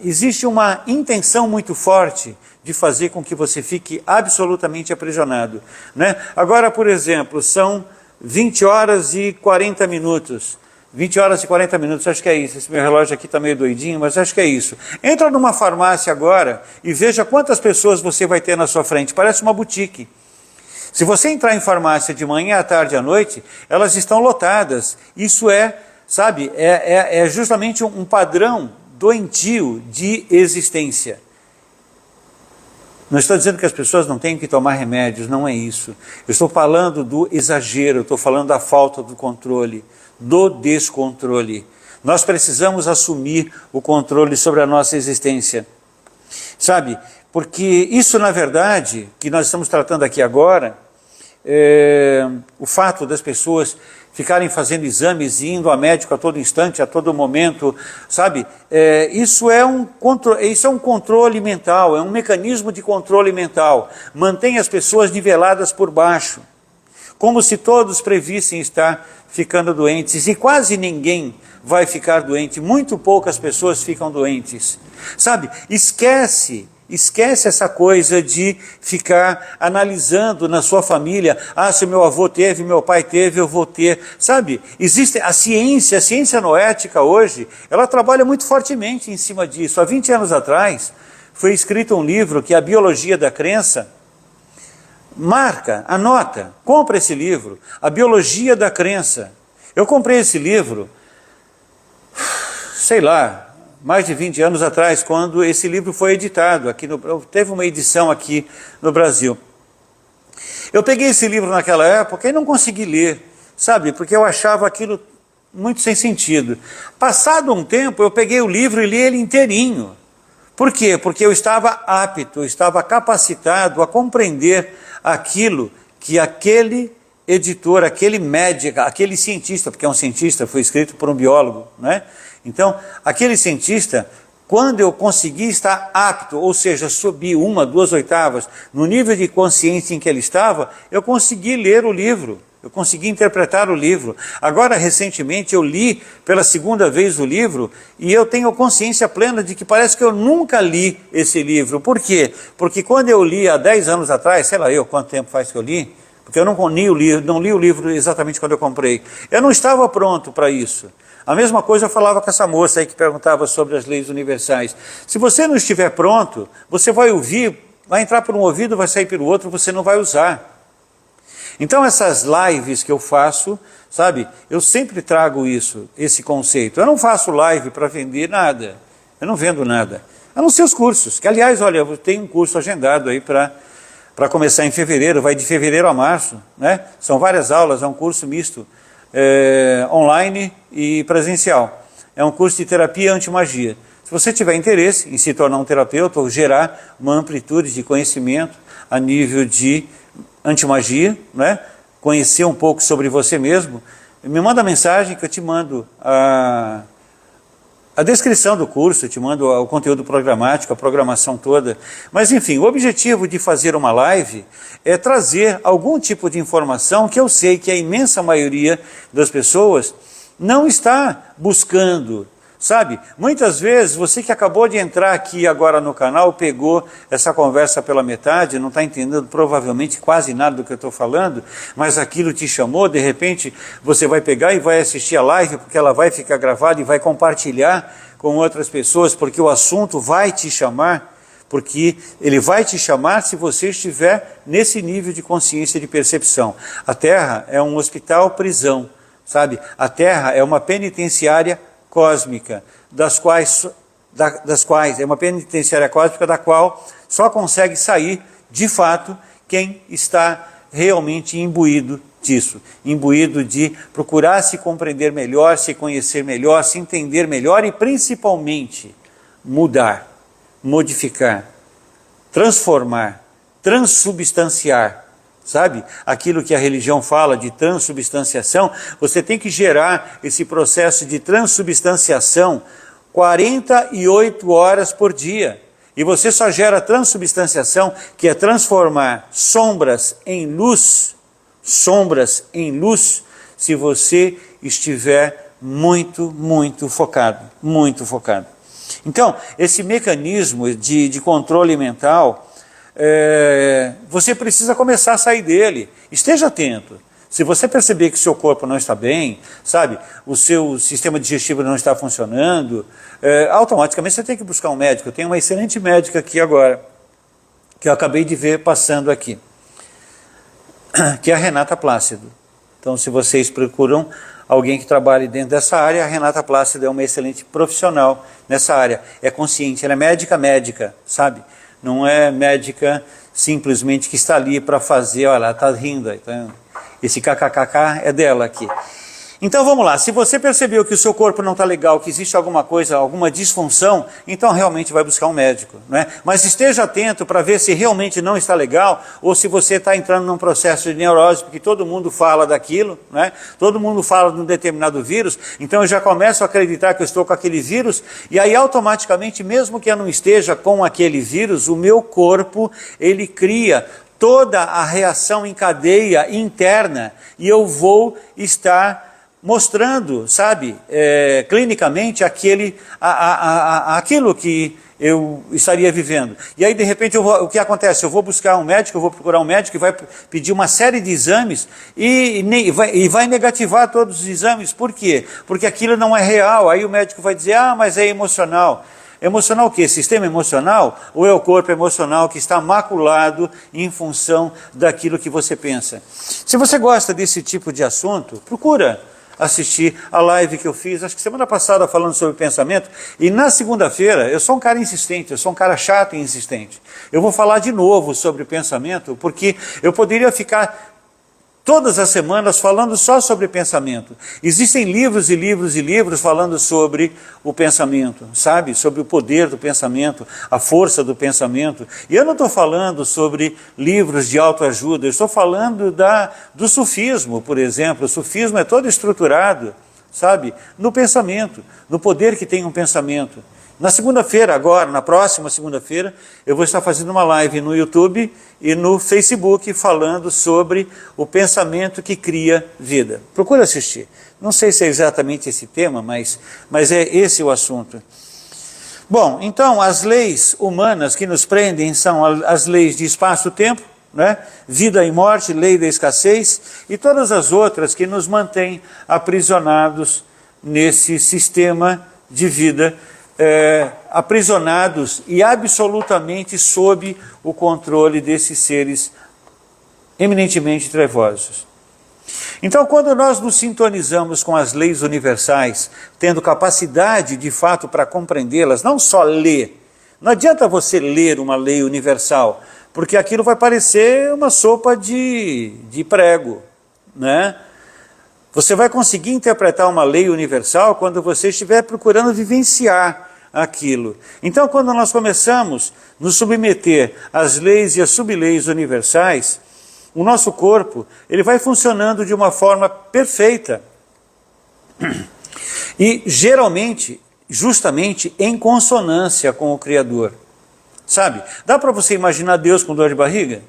Existe uma intenção muito forte de fazer com que você fique absolutamente aprisionado. Não é? Agora, por exemplo, são 20 horas e 40 minutos. 20 horas e 40 minutos, acho que é isso. Esse meu relógio aqui está meio doidinho, mas acho que é isso. Entra numa farmácia agora e veja quantas pessoas você vai ter na sua frente. Parece uma boutique. Se você entrar em farmácia de manhã, à tarde e à noite, elas estão lotadas. Isso sabe, é justamente um padrão doentio de existência. Não estou dizendo que as pessoas não têm que tomar remédios, não é isso. Eu estou falando do exagero, eu estou falando da falta do controle, do descontrole. Nós precisamos assumir o controle sobre a nossa existência. Sabe, porque isso na verdade, que nós estamos tratando aqui agora, o fato das pessoas ficarem fazendo exames e indo a médico a todo instante, a todo momento, sabe? Isso é um controle mental, é um mecanismo de controle mental. Mantém as pessoas niveladas por baixo, como se todos previssem estar ficando doentes. E quase ninguém vai ficar doente, muito poucas pessoas ficam doentes. Sabe, esquece essa coisa de ficar analisando na sua família, se meu avô teve, meu pai teve, eu vou ter. Sabe, existe a ciência noética hoje, ela trabalha muito fortemente em cima disso. Há 20 anos atrás, foi escrito um livro que é a Biologia da Crença. Marca, anota, compra esse livro, A Biologia da Crença. Eu comprei esse livro, sei lá, mais de 20 anos atrás, quando esse livro foi editado, teve uma edição aqui no Brasil. Eu peguei esse livro naquela época e não consegui ler, sabe, porque eu achava aquilo muito sem sentido. Passado um tempo, eu peguei o livro e li ele inteirinho. Por quê? Porque eu estava apto, eu estava capacitado a compreender aquilo que aquele editor, aquele médico, aquele cientista, porque é um cientista, foi escrito por um biólogo, né? Então, aquele cientista, quando eu consegui estar apto, ou seja, subir 1, 2 oitavas, no nível de consciência em que ele estava, eu consegui ler o livro, eu consegui interpretar o livro. Agora, recentemente, eu li pela segunda vez o livro e eu tenho consciência plena de que parece que eu nunca li esse livro. Por quê? Porque quando eu li há 10 anos atrás, sei lá quanto tempo faz que eu li, porque eu não li o livro exatamente quando eu comprei. Eu não estava pronto para isso. A mesma coisa eu falava com essa moça aí que perguntava sobre as leis universais. Se você não estiver pronto, você vai ouvir, vai entrar por um ouvido, vai sair pelo outro, você não vai usar. Então essas lives que eu faço, sabe, eu sempre trago esse conceito. Eu não faço live para vender nada, eu não vendo nada. A não ser os cursos, que aliás, olha, eu tenho um curso agendado aí para começar em fevereiro, vai de fevereiro a março, né? São várias aulas, é um curso misto, online e presencial. É um curso de terapia anti-magia. Se você tiver interesse em se tornar um terapeuta ou gerar uma amplitude de conhecimento a nível de anti-magia, né? Conhecer um pouco sobre você mesmo, me manda mensagem que eu te mando a descrição do curso, eu te mando o conteúdo programático, a programação toda. Mas enfim, o objetivo de fazer uma live é trazer algum tipo de informação que eu sei que a imensa maioria das pessoas não está buscando, Sabe, muitas vezes você que acabou de entrar aqui agora no canal, pegou essa conversa pela metade, não está entendendo provavelmente quase nada do que eu estou falando, mas aquilo te chamou, de repente você vai pegar e vai assistir a live, porque ela vai ficar gravada e vai compartilhar com outras pessoas, porque o assunto vai te chamar, porque ele vai te chamar se você estiver nesse nível de consciência e de percepção. A Terra é um hospital-prisão, sabe? A Terra é uma penitenciária cósmica, das quais é uma penitenciária cósmica da qual só consegue sair, de fato, quem está realmente imbuído disso, imbuído de procurar se compreender melhor, se conhecer melhor, se entender melhor e principalmente mudar, modificar, transformar, transubstanciar. Sabe? Aquilo que a religião fala de transubstanciação, você tem que gerar esse processo de transubstanciação 48 horas por dia. E você só gera transubstanciação, que é transformar sombras em luz, se você estiver muito focado, muito focado. Então, esse mecanismo de controle mental, você precisa começar a sair dele. Esteja atento. Se você perceber que o seu corpo não está bem, sabe, o seu sistema digestivo não está funcionando, automaticamente você tem que buscar um médico. Eu tenho uma excelente médica aqui agora, que eu acabei de ver passando aqui, que é a Renata Plácido. Então, se vocês procuram alguém que trabalhe dentro dessa área, a Renata Plácido é uma excelente profissional nessa área. É consciente, ela é médica, sabe? Não é médica simplesmente que está ali para fazer, olha, ela está rindo, então, esse kkkk é dela aqui. Então vamos lá, se você percebeu que o seu corpo não está legal, que existe alguma coisa, alguma disfunção, então realmente vai buscar um médico, né? Mas esteja atento para ver se realmente não está legal, ou se você está entrando num processo de neurose, porque todo mundo fala daquilo, né? Todo mundo fala de um determinado vírus, então eu já começo a acreditar que eu estou com aquele vírus, e aí automaticamente, mesmo que eu não esteja com aquele vírus, o meu corpo, ele cria toda a reação em cadeia interna, e eu vou estar mostrando, sabe, clinicamente aquilo que eu estaria vivendo. E aí, de repente, o que acontece? Eu vou buscar um médico, eu vou procurar um médico que vai pedir uma série de exames e vai negativar todos os exames. Por quê? Porque aquilo não é real. Aí o médico vai dizer, mas é emocional. Emocional o quê? Sistema emocional? Ou é o corpo emocional que está maculado em função daquilo que você pensa? Se você gosta desse tipo de assunto, procura assistir a live que eu fiz, acho que semana passada, falando sobre pensamento, e na segunda-feira, eu sou um cara insistente, eu sou um cara chato e insistente. Eu vou falar de novo sobre pensamento, porque eu poderia ficar todas as semanas falando só sobre pensamento. Existem livros e livros e livros falando sobre o pensamento, sabe? Sobre o poder do pensamento, a força do pensamento. E eu não estou falando sobre livros de autoajuda, eu estou falando do sufismo, por exemplo. O sufismo é todo estruturado, sabe? No pensamento, no poder que tem um pensamento. Na segunda-feira, agora, na próxima segunda-feira, eu vou estar fazendo uma live no YouTube e no Facebook falando sobre o pensamento que cria vida. Procura assistir. Não sei se é exatamente esse tema, mas é esse o assunto. Bom, então as leis humanas que nos prendem são as leis de espaço-tempo, né? Vida e morte, lei da escassez e todas as outras que nos mantêm aprisionados nesse sistema de vida, aprisionados e absolutamente sob o controle desses seres eminentemente trevosos. Então, quando nós nos sintonizamos com as leis universais, tendo capacidade de fato para compreendê-las, não só ler, não adianta você ler uma lei universal, porque aquilo vai parecer uma sopa de prego, né? Você vai conseguir interpretar uma lei universal quando você estiver procurando vivenciar aquilo. Então, quando nós começamos a nos submeter às leis e às subleis universais, o nosso corpo ele vai funcionando de uma forma perfeita. E, geralmente, justamente em consonância com o Criador. Sabe? Dá para você imaginar Deus com dor de barriga?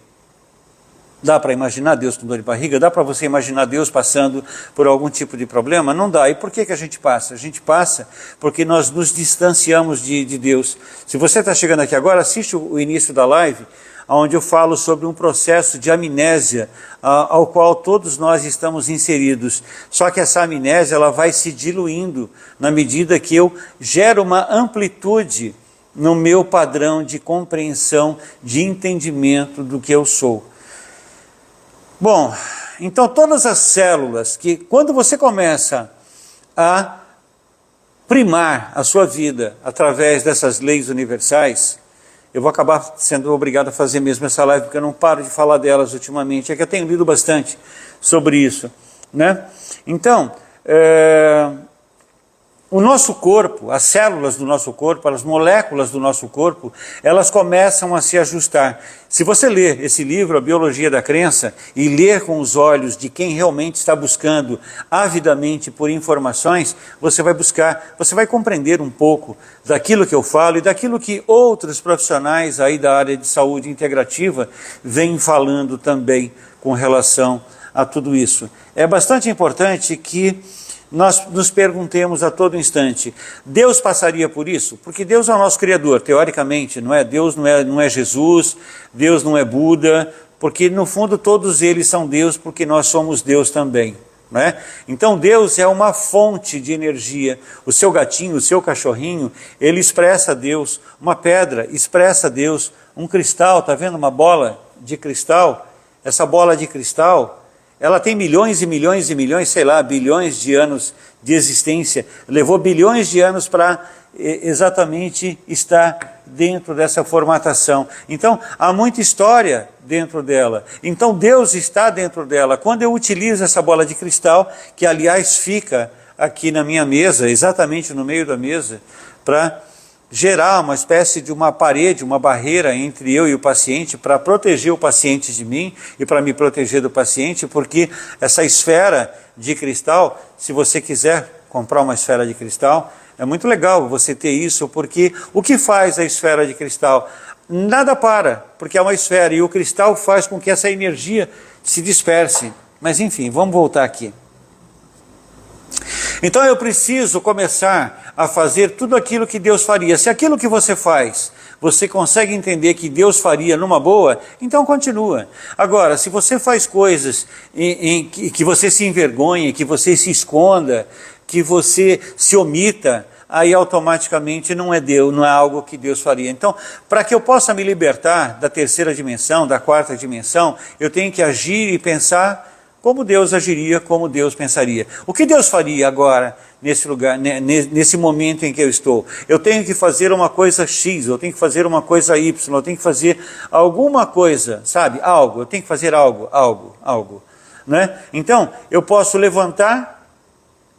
Dá para imaginar Deus com dor de barriga? Dá para você imaginar Deus passando por algum tipo de problema? Não dá. E por que a gente passa? A gente passa porque nós nos distanciamos de Deus. Se você está chegando aqui agora, assiste o início da live, onde eu falo sobre um processo de amnésia ao qual todos nós estamos inseridos. Só que essa amnésia ela vai se diluindo na medida que eu gero uma amplitude no meu padrão de compreensão, de entendimento do que eu sou. Bom, então todas as células que, quando você começa a primar a sua vida através dessas leis universais, eu vou acabar sendo obrigado a fazer mesmo essa live, porque eu não paro de falar delas ultimamente, é que eu tenho lido bastante sobre isso, né? Então, o nosso corpo, as células do nosso corpo, as moléculas do nosso corpo, elas começam a se ajustar. Se você ler esse livro, A Biologia da Crença, e ler com os olhos de quem realmente está buscando avidamente por informações, você vai compreender um pouco daquilo que eu falo e daquilo que outros profissionais aí da área de saúde integrativa vêm falando também com relação a tudo isso. É bastante importante que nós nos perguntemos a todo instante, Deus passaria por isso? Porque Deus é o nosso Criador, teoricamente, não é? Deus não é Jesus, Deus não é Buda, porque no fundo todos eles são Deus, porque nós somos Deus também, não é? Então Deus é uma fonte de energia. O seu gatinho, o seu cachorrinho, ele expressa Deus. Uma pedra expressa Deus. Um cristal, está vendo uma bola de cristal? Essa bola de cristal, ela tem milhões e milhões e milhões, sei lá, bilhões de anos de existência. Levou bilhões de anos para exatamente estar dentro dessa formatação. Então, há muita história dentro dela. Então, Deus está dentro dela. Quando eu utilizo essa bola de cristal, que aliás fica aqui na minha mesa, exatamente no meio da mesa, para gerar uma espécie de uma parede, uma barreira entre eu e o paciente, para proteger o paciente de mim e para me proteger do paciente, porque essa esfera de cristal, se você quiser comprar uma esfera de cristal, é muito legal você ter isso, porque o que faz a esfera de cristal? Nada para, porque é uma esfera, e o cristal faz com que essa energia se disperse. Mas enfim, vamos voltar aqui. Então eu preciso começar a fazer tudo aquilo que Deus faria. Se aquilo que você faz, você consegue entender que Deus faria numa boa, então continua. Agora, se você faz coisas em que você se envergonhe, que você se esconda, que você se omita, aí automaticamente não é Deus, não é algo que Deus faria. Então, para que eu possa me libertar da terceira dimensão, da quarta dimensão, eu tenho que agir e pensar como Deus agiria, como Deus pensaria. O que Deus faria agora, nesse lugar, nesse momento em que eu estou? Eu tenho que fazer uma coisa X, eu tenho que fazer uma coisa Y, eu tenho que fazer alguma coisa, sabe? Algo, eu tenho que fazer algo. Né? Então, eu posso levantar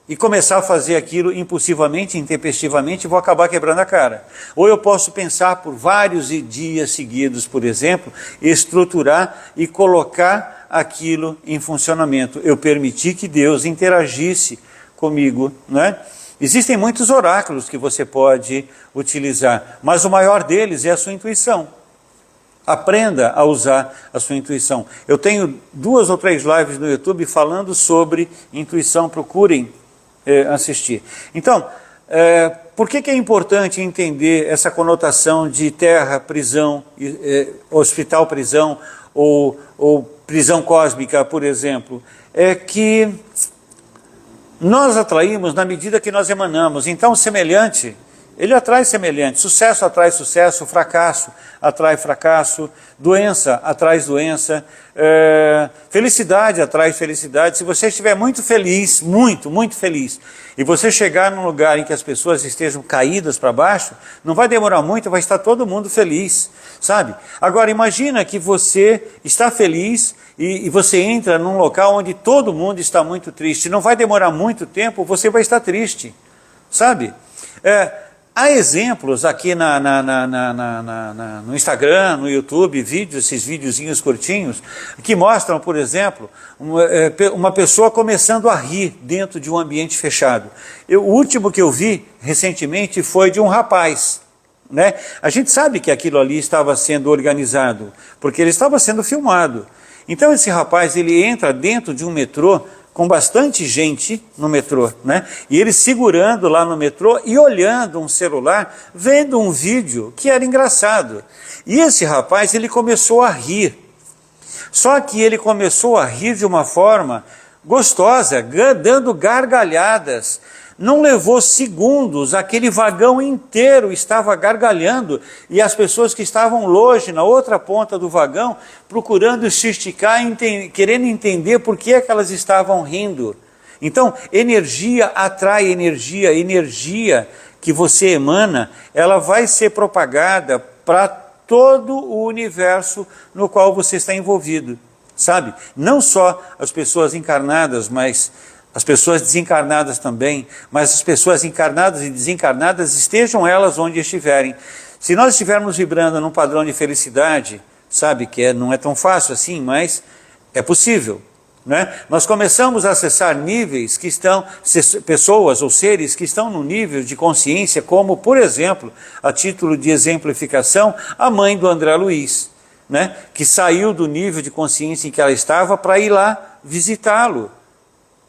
e começar a fazer aquilo impulsivamente, intempestivamente, e vou acabar quebrando a cara. Ou eu posso pensar por vários dias seguidos, por exemplo, estruturar e colocar aquilo em funcionamento. Eu permiti que Deus interagisse comigo, né? Existem muitos oráculos que você pode utilizar, mas o maior deles é a sua intuição. Aprenda a usar a sua intuição. Eu tenho 2 ou 3 lives no YouTube falando sobre intuição, procurem assistir. Então, por que é importante entender essa conotação de terra, prisão, hospital, prisão, ou prisão cósmica, por exemplo? É que nós atraímos na medida que nós emanamos. Então, semelhante, ele atrai semelhante. Sucesso atrai sucesso, fracasso atrai fracasso, doença atrai doença, felicidade atrai felicidade. Se você estiver muito feliz, muito feliz, e você chegar num lugar em que as pessoas estejam caídas para baixo, não vai demorar muito, vai estar todo mundo feliz, sabe? Agora, imagina que você está feliz e você entra num local onde todo mundo está muito triste. Não vai demorar muito tempo, você vai estar triste, sabe? Há exemplos aqui no Instagram, no YouTube, esses videozinhos curtinhos, que mostram, por exemplo, uma pessoa começando a rir dentro de um ambiente fechado. O último que eu vi recentemente foi de um rapaz, né? A gente sabe que aquilo ali estava sendo organizado, porque ele estava sendo filmado. Então esse rapaz, ele entra dentro de um metrô com bastante gente no metrô, né? E ele segurando lá no metrô e olhando um celular, vendo um vídeo que era engraçado. E esse rapaz, ele começou a rir. Só que ele começou a rir de uma forma gostosa, dando gargalhadas. Não levou segundos, aquele vagão inteiro estava gargalhando e as pessoas que estavam longe, na outra ponta do vagão, procurando se esticar, querendo entender por que é que elas estavam rindo. Então, energia atrai energia, energia que você emana, ela vai ser propagada para todo o universo no qual você está envolvido, sabe? Não só as pessoas encarnadas, mas as pessoas desencarnadas também, mas as pessoas encarnadas e desencarnadas, estejam elas onde estiverem. Se nós estivermos vibrando num padrão de felicidade, sabe que não é tão fácil assim, mas é possível, né? Nós começamos a acessar níveis que estão, pessoas ou seres que estão no nível de consciência, como, por exemplo, a título de exemplificação, a mãe do André Luiz, né? Que saiu do nível de consciência em que ela estava para ir lá visitá-lo,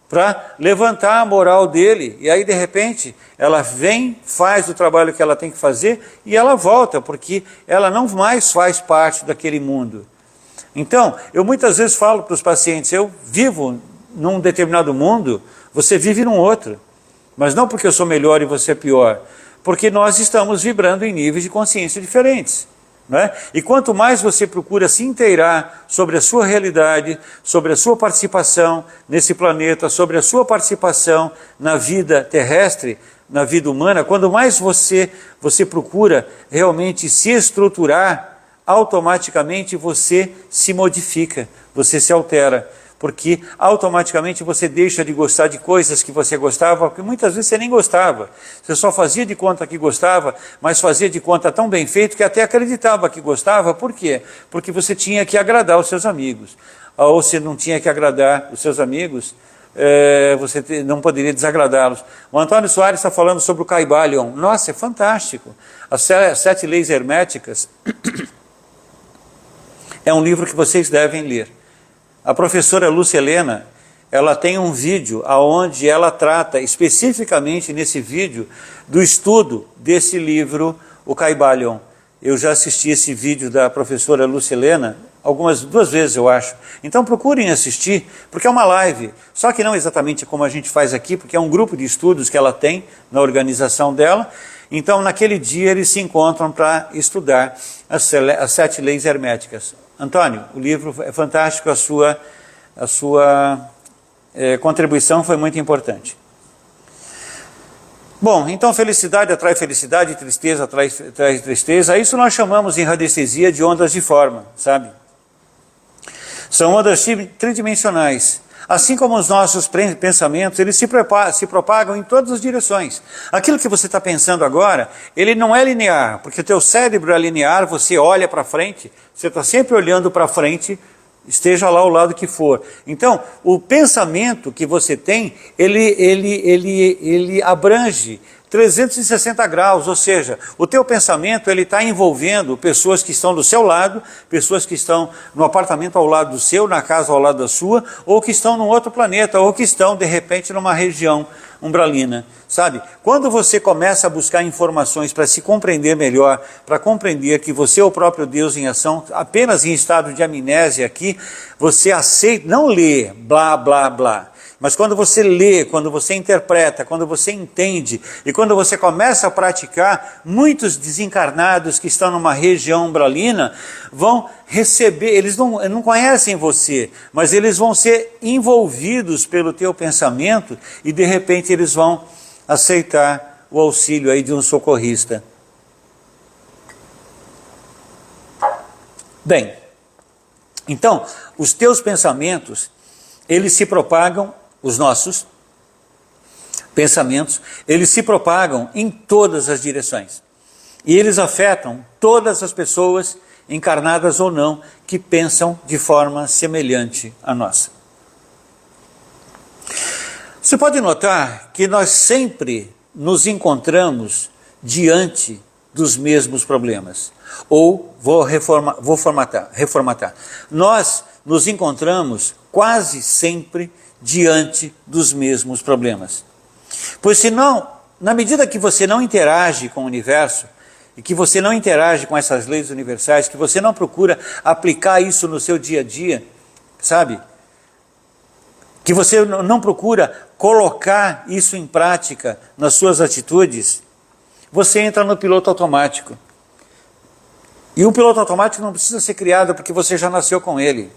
para levantar a moral dele, e aí de repente ela vem, faz o trabalho que ela tem que fazer e ela volta, porque ela não mais faz parte daquele mundo. Então, eu muitas vezes falo para os pacientes, eu vivo num determinado mundo, você vive num outro, mas não porque eu sou melhor e você é pior, porque nós estamos vibrando em níveis de consciência diferentes. Né? E quanto mais você procura se inteirar sobre a sua realidade, sobre a sua participação nesse planeta, sobre a sua participação na vida terrestre, na vida humana, quando mais você procura realmente se estruturar, automaticamente você se modifica, você se altera, porque automaticamente você deixa de gostar de coisas que você gostava, porque muitas vezes você nem gostava, você só fazia de conta que gostava, mas fazia de conta tão bem feito que até acreditava que gostava. Por quê? Porque você tinha que agradar os seus amigos, ou se não tinha que agradar os seus amigos, você não poderia desagradá-los. O Antônio Soares está falando sobre o Kybalion. Nossa, é fantástico. As 7 leis herméticas é um livro que vocês devem ler. A professora Lúcia Helena, ela tem um vídeo onde ela trata especificamente nesse vídeo do estudo desse livro, o Kybalion. Eu já assisti esse vídeo da professora Lúcia Helena duas vezes, eu acho. Então procurem assistir, porque é uma live, só que não exatamente como a gente faz aqui, porque é um grupo de estudos que ela tem na organização dela. Então naquele dia eles se encontram para estudar as 7 leis herméticas. Antônio, o livro é fantástico, a sua contribuição foi muito importante. Bom, então felicidade atrai felicidade, tristeza atrai tristeza. Isso nós chamamos em radiestesia de ondas de forma, sabe? São ondas tridimensionais. Assim como os nossos pensamentos, eles se propagam em todas as direções. Aquilo que você está pensando agora, ele não é linear, porque o teu cérebro é linear, você olha para frente, você está sempre olhando para frente, esteja lá ao lado que for. Então, o pensamento que você tem, ele abrange 360 graus, ou seja, o teu pensamento ele está envolvendo pessoas que estão do seu lado, pessoas que estão no apartamento ao lado do seu, na casa ao lado da sua, ou que estão num outro planeta, ou que estão de repente numa região umbralina, sabe? Quando você começa a buscar informações para se compreender melhor, para compreender que você é o próprio Deus em ação, apenas em estado de amnésia aqui, você aceita, não lê blá blá blá, mas quando você lê, quando você interpreta, quando você entende e quando você começa a praticar, muitos desencarnados que estão numa região umbralina vão receber, eles não conhecem você, mas eles vão ser envolvidos pelo teu pensamento e de repente eles vão aceitar o auxílio aí de um socorrista. Bem, então, os teus pensamentos, eles se propagam, os nossos pensamentos, eles se propagam em todas as direções. E eles afetam todas as pessoas, encarnadas ou não, que pensam de forma semelhante à nossa. Você pode notar que nós sempre nos encontramos diante dos mesmos problemas. Ou, vou reformatar. Nós nos encontramos quase sempre diante dos mesmos problemas. Pois senão, na medida que você não interage com o universo, e que você não interage com essas leis universais, que você não procura aplicar isso no seu dia a dia, sabe? Que você não procura colocar isso em prática nas suas atitudes, você entra no piloto automático. E o piloto automático não precisa ser criado porque você já nasceu com ele.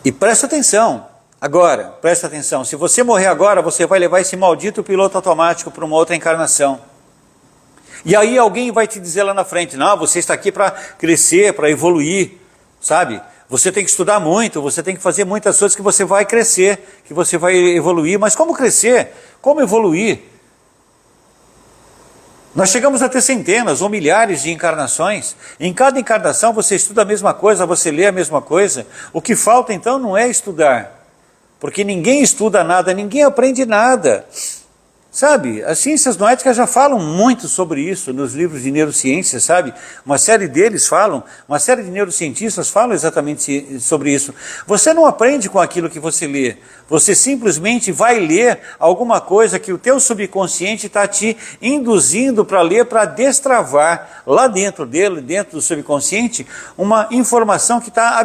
E presta atenção, agora, presta atenção, se você morrer agora, você vai levar esse maldito piloto automático para uma outra encarnação. E aí alguém vai te dizer lá na frente, não, você está aqui para crescer, para evoluir, sabe? Você tem que estudar muito, você tem que fazer muitas coisas que você vai crescer, que você vai evoluir. Mas como crescer? Como evoluir? Nós chegamos a ter centenas ou milhares de encarnações. Em cada encarnação você estuda a mesma coisa, você lê a mesma coisa. O que falta então não é estudar, porque ninguém estuda nada, ninguém aprende nada. Sabe, as ciências noéticas já falam muito sobre isso nos livros de neurociência, sabe? Uma série deles falam, uma série de neurocientistas falam exatamente sobre isso. Você não aprende com aquilo que você lê, você simplesmente vai ler alguma coisa que o teu subconsciente está te induzindo para ler, para destravar lá dentro dele, dentro do subconsciente, uma informação que está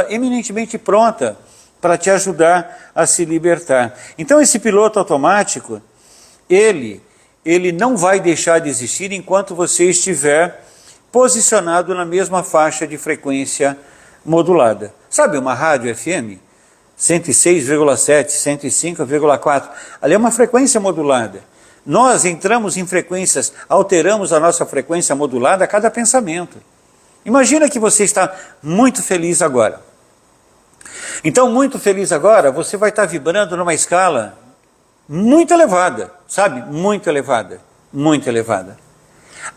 eminentemente pronta para te ajudar a se libertar. Então esse piloto automático, ele não vai deixar de existir enquanto você estiver posicionado na mesma faixa de frequência modulada. Sabe uma rádio FM? 106,7, 105,4. Ali é uma frequência modulada. Nós entramos em frequências, alteramos a nossa frequência modulada a cada pensamento. Imagina que você está muito feliz agora. Então, muito feliz agora, você vai estar vibrando numa escala muito elevada, sabe? Muito elevada, muito elevada.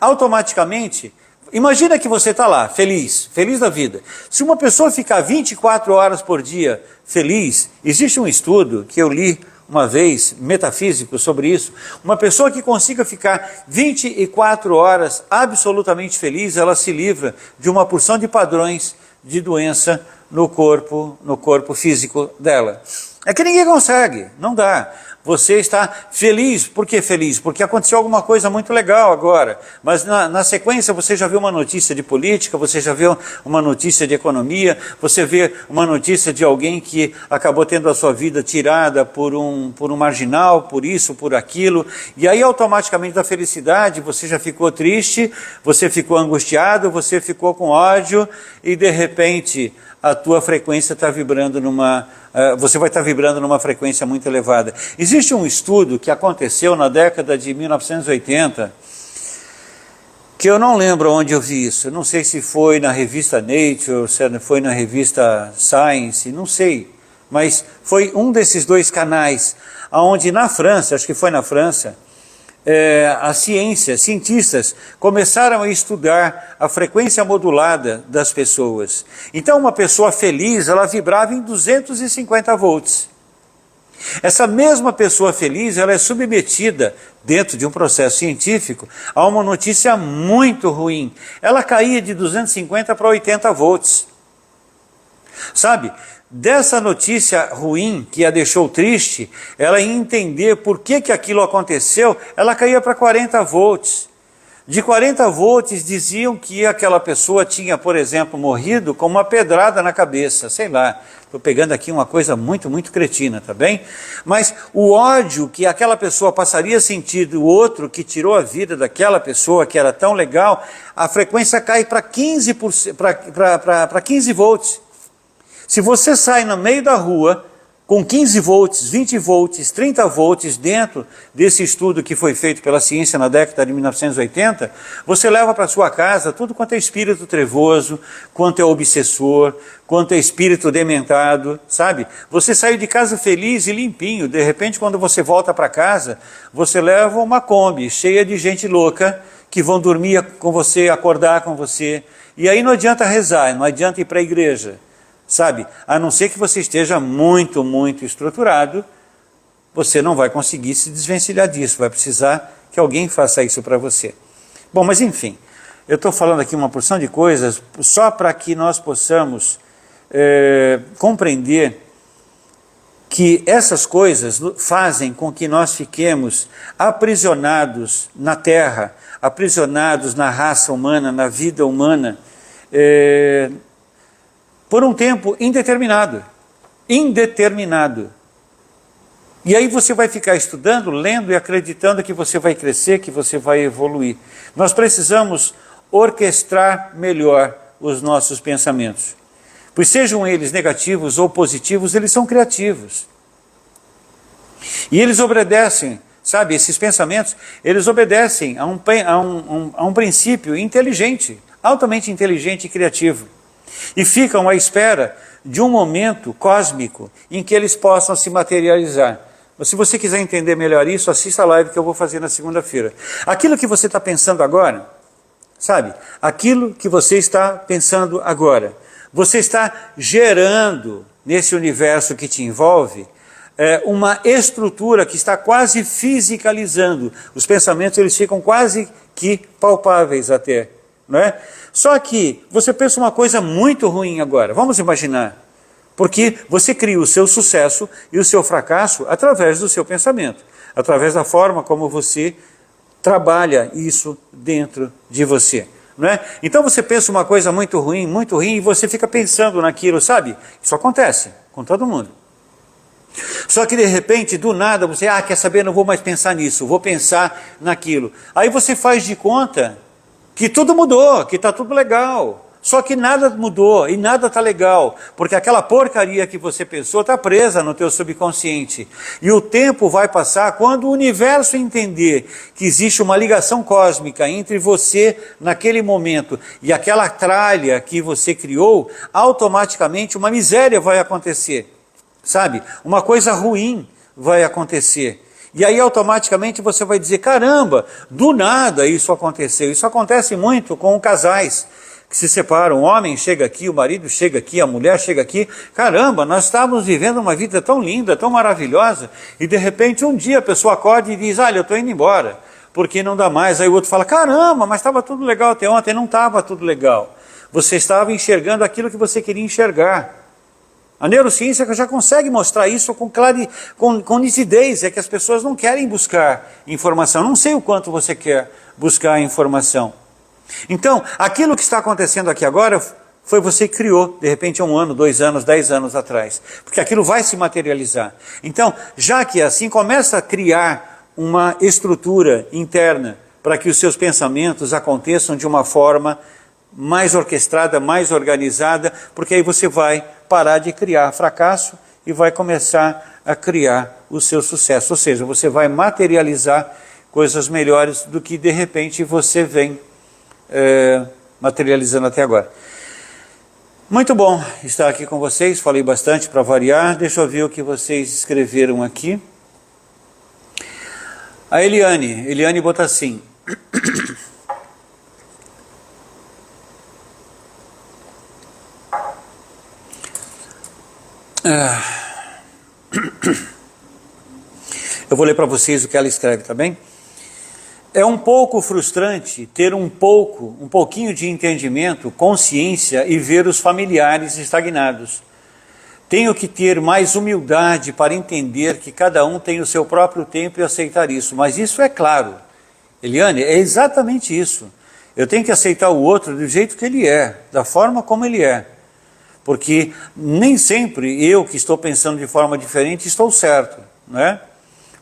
Automaticamente, imagina que você está lá, feliz, feliz da vida. Se uma pessoa ficar 24 horas por dia feliz, existe um estudo que eu li uma vez, metafísico, sobre isso. Uma pessoa que consiga ficar 24 horas absolutamente feliz, ela se livra de uma porção de padrões de doença no corpo físico dela. É que ninguém consegue, não dá. Você está feliz, por que feliz? Porque aconteceu alguma coisa muito legal agora, mas na sequência você já viu uma notícia de política, você já viu uma notícia de economia, você vê uma notícia de alguém que acabou tendo a sua vida tirada por um marginal, por isso, por aquilo, e aí automaticamente da felicidade você já ficou triste, você ficou angustiado, você ficou com ódio, e de repente a tua frequência está vibrando você vai estar vibrando numa frequência muito elevada. Existe um estudo que aconteceu na década de 1980, que eu não lembro onde eu vi isso, não sei se foi na revista Nature, se foi na revista Science, não sei, mas foi um desses dois canais, onde na França, acho que foi na França, a ciência, cientistas começaram a estudar a frequência modulada das pessoas. Então uma pessoa feliz, ela vibrava em 250 volts. Essa mesma pessoa feliz, ela é submetida, dentro de um processo científico, a uma notícia muito ruim. Ela caía de 250 para 80 volts. Sabe? Dessa notícia ruim, que a deixou triste, ela ia entender por que aquilo aconteceu, ela caía para 40 volts. De 40 volts diziam que aquela pessoa tinha, por exemplo, morrido com uma pedrada na cabeça, sei lá, estou pegando aqui uma coisa muito, muito cretina, tá bem? Mas o ódio que aquela pessoa passaria a sentir do outro que tirou a vida daquela pessoa que era tão legal, a frequência cai para 15 volts. Se você sai no meio da rua com 15 volts, 20 volts, 30 volts dentro desse estudo que foi feito pela ciência na década de 1980, você leva para sua casa tudo quanto é espírito trevoso, quanto é obsessor, quanto é espírito dementado, sabe? Você saiu de casa feliz e limpinho, de repente quando você volta para casa, você leva uma Kombi cheia de gente louca que vão dormir com você, acordar com você, e aí não adianta rezar, não adianta ir para a igreja. Sabe, a não ser que você esteja muito, muito estruturado, você não vai conseguir se desvencilhar disso, vai precisar que alguém faça isso para você. Bom, mas enfim, eu estou falando aqui uma porção de coisas só para que nós possamos compreender que essas coisas fazem com que nós fiquemos aprisionados na terra, aprisionados na raça humana, na vida humana, por um tempo indeterminado. Indeterminado. E aí você vai ficar estudando, lendo e acreditando que você vai crescer, que você vai evoluir. Nós precisamos orquestrar melhor os nossos pensamentos. Pois sejam eles negativos ou positivos, eles são criativos. E eles obedecem, sabe, esses pensamentos, eles obedecem a um princípio inteligente, altamente inteligente e criativo. E ficam à espera de um momento cósmico em que eles possam se materializar. Mas se você quiser entender melhor isso, assista a live que eu vou fazer na segunda-feira. Aquilo que você está pensando agora, sabe, aquilo que você está pensando agora, você está gerando nesse universo que te envolve uma estrutura que está quase fisicalizando. Os pensamentos eles ficam quase que palpáveis até, não é? Só que você pensa uma coisa muito ruim agora, vamos imaginar, porque você cria o seu sucesso e o seu fracasso através do seu pensamento, através da forma como você trabalha isso dentro de você. Não é? Então você pensa uma coisa muito ruim, e você fica pensando naquilo, sabe? Isso acontece com todo mundo. Só que de repente, do nada, você, quer saber, não vou mais pensar nisso, vou pensar naquilo. Aí você faz de conta que tudo mudou, que está tudo legal. Só que nada mudou e nada está legal, porque aquela porcaria que você pensou está presa no teu subconsciente. E o tempo vai passar quando o universo entender que existe uma ligação cósmica entre você naquele momento e aquela tralha que você criou, automaticamente uma miséria vai acontecer, sabe? Uma coisa ruim vai acontecer. E aí automaticamente você vai dizer, caramba, do nada isso aconteceu. Isso acontece muito com casais que se separam, o homem chega aqui, o marido chega aqui, a mulher chega aqui, caramba, nós estávamos vivendo uma vida tão linda, tão maravilhosa, e de repente um dia a pessoa acorda e diz, olha, eu estou indo embora, porque não dá mais. Aí o outro fala, caramba, mas estava tudo legal até ontem. Não estava tudo legal. Você estava enxergando aquilo que você queria enxergar. A neurociência já consegue mostrar isso com nitidez, é que as pessoas não querem buscar informação. Não sei o quanto você quer buscar informação. Então, aquilo que está acontecendo aqui agora foi você que criou, de repente 1 ano, 2 anos, 10 anos atrás. Porque aquilo vai se materializar. Então, já que é assim, começa a criar uma estrutura interna para que os seus pensamentos aconteçam de uma forma mais orquestrada, mais organizada, porque aí você vai parar de criar fracasso e vai começar a criar o seu sucesso. Ou seja, você vai materializar coisas melhores do que de repente você vem materializando até agora. Muito bom estar aqui com vocês, falei bastante para variar. Deixa eu ver o que vocês escreveram aqui. A Eliane bota assim. Eu vou ler para vocês o que ela escreve, tá bem? É um pouco frustrante ter um pouquinho de entendimento, consciência e ver os familiares estagnados. Tenho que ter mais humildade para entender que cada um tem o seu próprio tempo e aceitar isso. Mas isso é claro, Eliane, é exatamente isso. Eu tenho que aceitar o outro do jeito que ele é, da forma como ele é. Porque nem sempre eu que estou pensando de forma diferente estou certo, não é?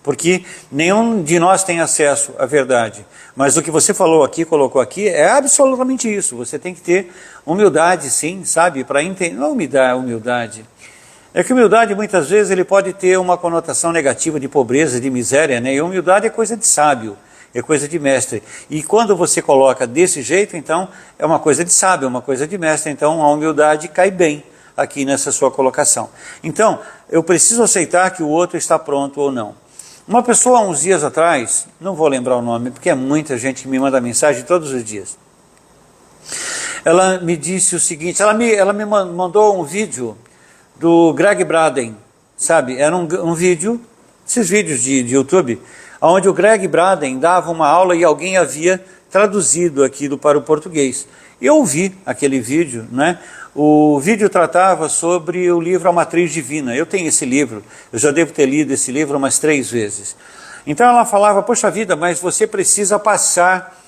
Porque nenhum de nós tem acesso à verdade. Mas o que você falou aqui, colocou aqui, é absolutamente isso. Você tem que ter humildade, sim, sabe? Para entender. Não humildade. É que humildade, muitas vezes, ele pode ter uma conotação negativa de pobreza, de miséria, né? E humildade é coisa de sábio, é coisa de mestre. E quando você coloca desse jeito, então, é uma coisa de sábio, é uma coisa de mestre. Então, a humildade cai bem aqui nessa sua colocação. Então, eu preciso aceitar que o outro está pronto ou não. Uma pessoa, há uns dias atrás, não vou lembrar o nome, porque é muita gente que me manda mensagem todos os dias. Ela me disse o seguinte, ela me mandou um vídeo do Greg Braden, sabe? Era um vídeo, esses vídeos de YouTube, onde o Greg Braden dava uma aula e alguém havia traduzido aquilo para o português. Eu ouvi aquele vídeo, né? O vídeo tratava sobre o livro A Matriz Divina. Eu tenho esse livro, eu já devo ter lido esse livro umas 3 vezes. Então ela falava, poxa vida, mas você precisa passar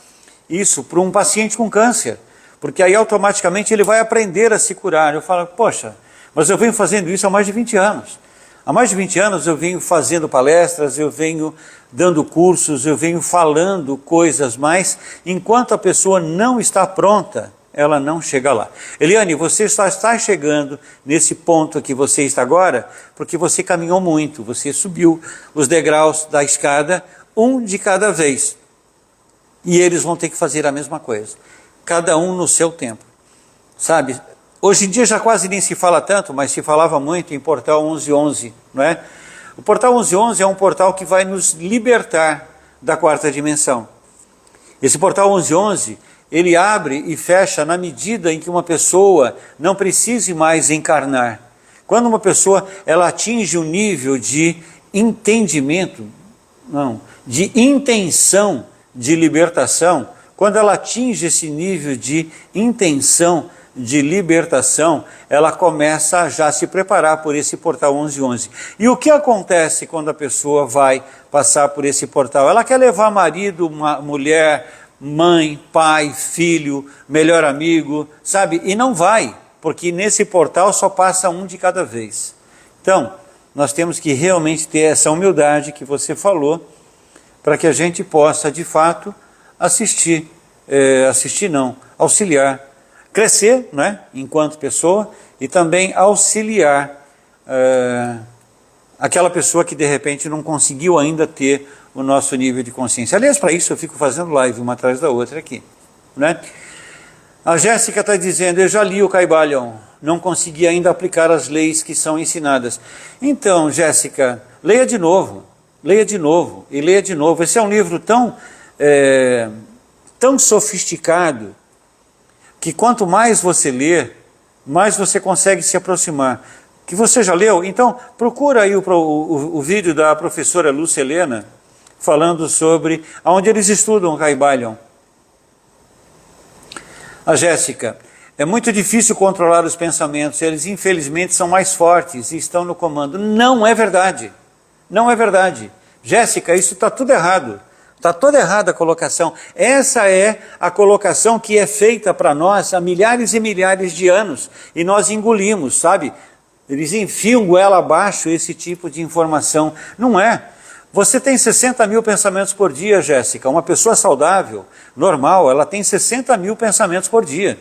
isso para um paciente com câncer, porque aí automaticamente ele vai aprender a se curar. Eu falo, poxa, mas eu venho fazendo isso há mais de 20 anos. Há mais de 20 anos eu venho fazendo palestras, eu venho dando cursos, eu venho falando coisas mais, enquanto a pessoa não está pronta, ela não chega lá. Eliane, você está chegando nesse ponto que você está agora, porque você caminhou muito, você subiu os degraus da escada, um de cada vez. E eles vão ter que fazer a mesma coisa, cada um no seu tempo, sabe? Hoje em dia já quase nem se fala tanto, mas se falava muito em Portal 1111, não é? O Portal 1111 é um portal que vai nos libertar da 4ª dimensão. Esse Portal 1111, ele abre e fecha na medida em que uma pessoa não precise mais encarnar. Quando uma pessoa ela atinge um nível de entendimento, de intenção de libertação, quando ela atinge esse nível de intenção de libertação, ela começa a já se preparar por esse portal 1111. E o que acontece quando a pessoa vai passar por esse portal? Ela quer levar marido, mulher, mãe, pai, filho, melhor amigo, sabe? E não vai, porque nesse portal só passa um de cada vez. Então, nós temos que realmente ter essa humildade que você falou, para que a gente possa, de fato, auxiliar, crescer, né, enquanto pessoa, e também auxiliar aquela pessoa que de repente não conseguiu ainda ter o nosso nível de consciência. Aliás, para isso eu fico fazendo live uma atrás da outra aqui, né? A Jéssica está dizendo, eu já li o Kybalion, não consegui ainda aplicar as leis que são ensinadas. Então, Jéssica, leia de novo e leia de novo. Esse é um livro tão sofisticado, que quanto mais você lê, mais você consegue se aproximar. Que você já leu? Então, procura aí o vídeo da professora Lúcia Helena, falando sobre onde eles estudam o Kybalion. A Jéssica, é muito difícil controlar os pensamentos, eles infelizmente são mais fortes e estão no comando. Não é verdade, não é verdade. Jéssica, isso está tudo errado. Está toda errada a colocação. Essa é a colocação que é feita para nós há milhares e milhares de anos. E nós engolimos, sabe? Eles enfiam goela abaixo esse tipo de informação. Não é. Você tem 60 mil pensamentos por dia, Jéssica. Uma pessoa saudável, normal, ela tem 60 mil pensamentos por dia.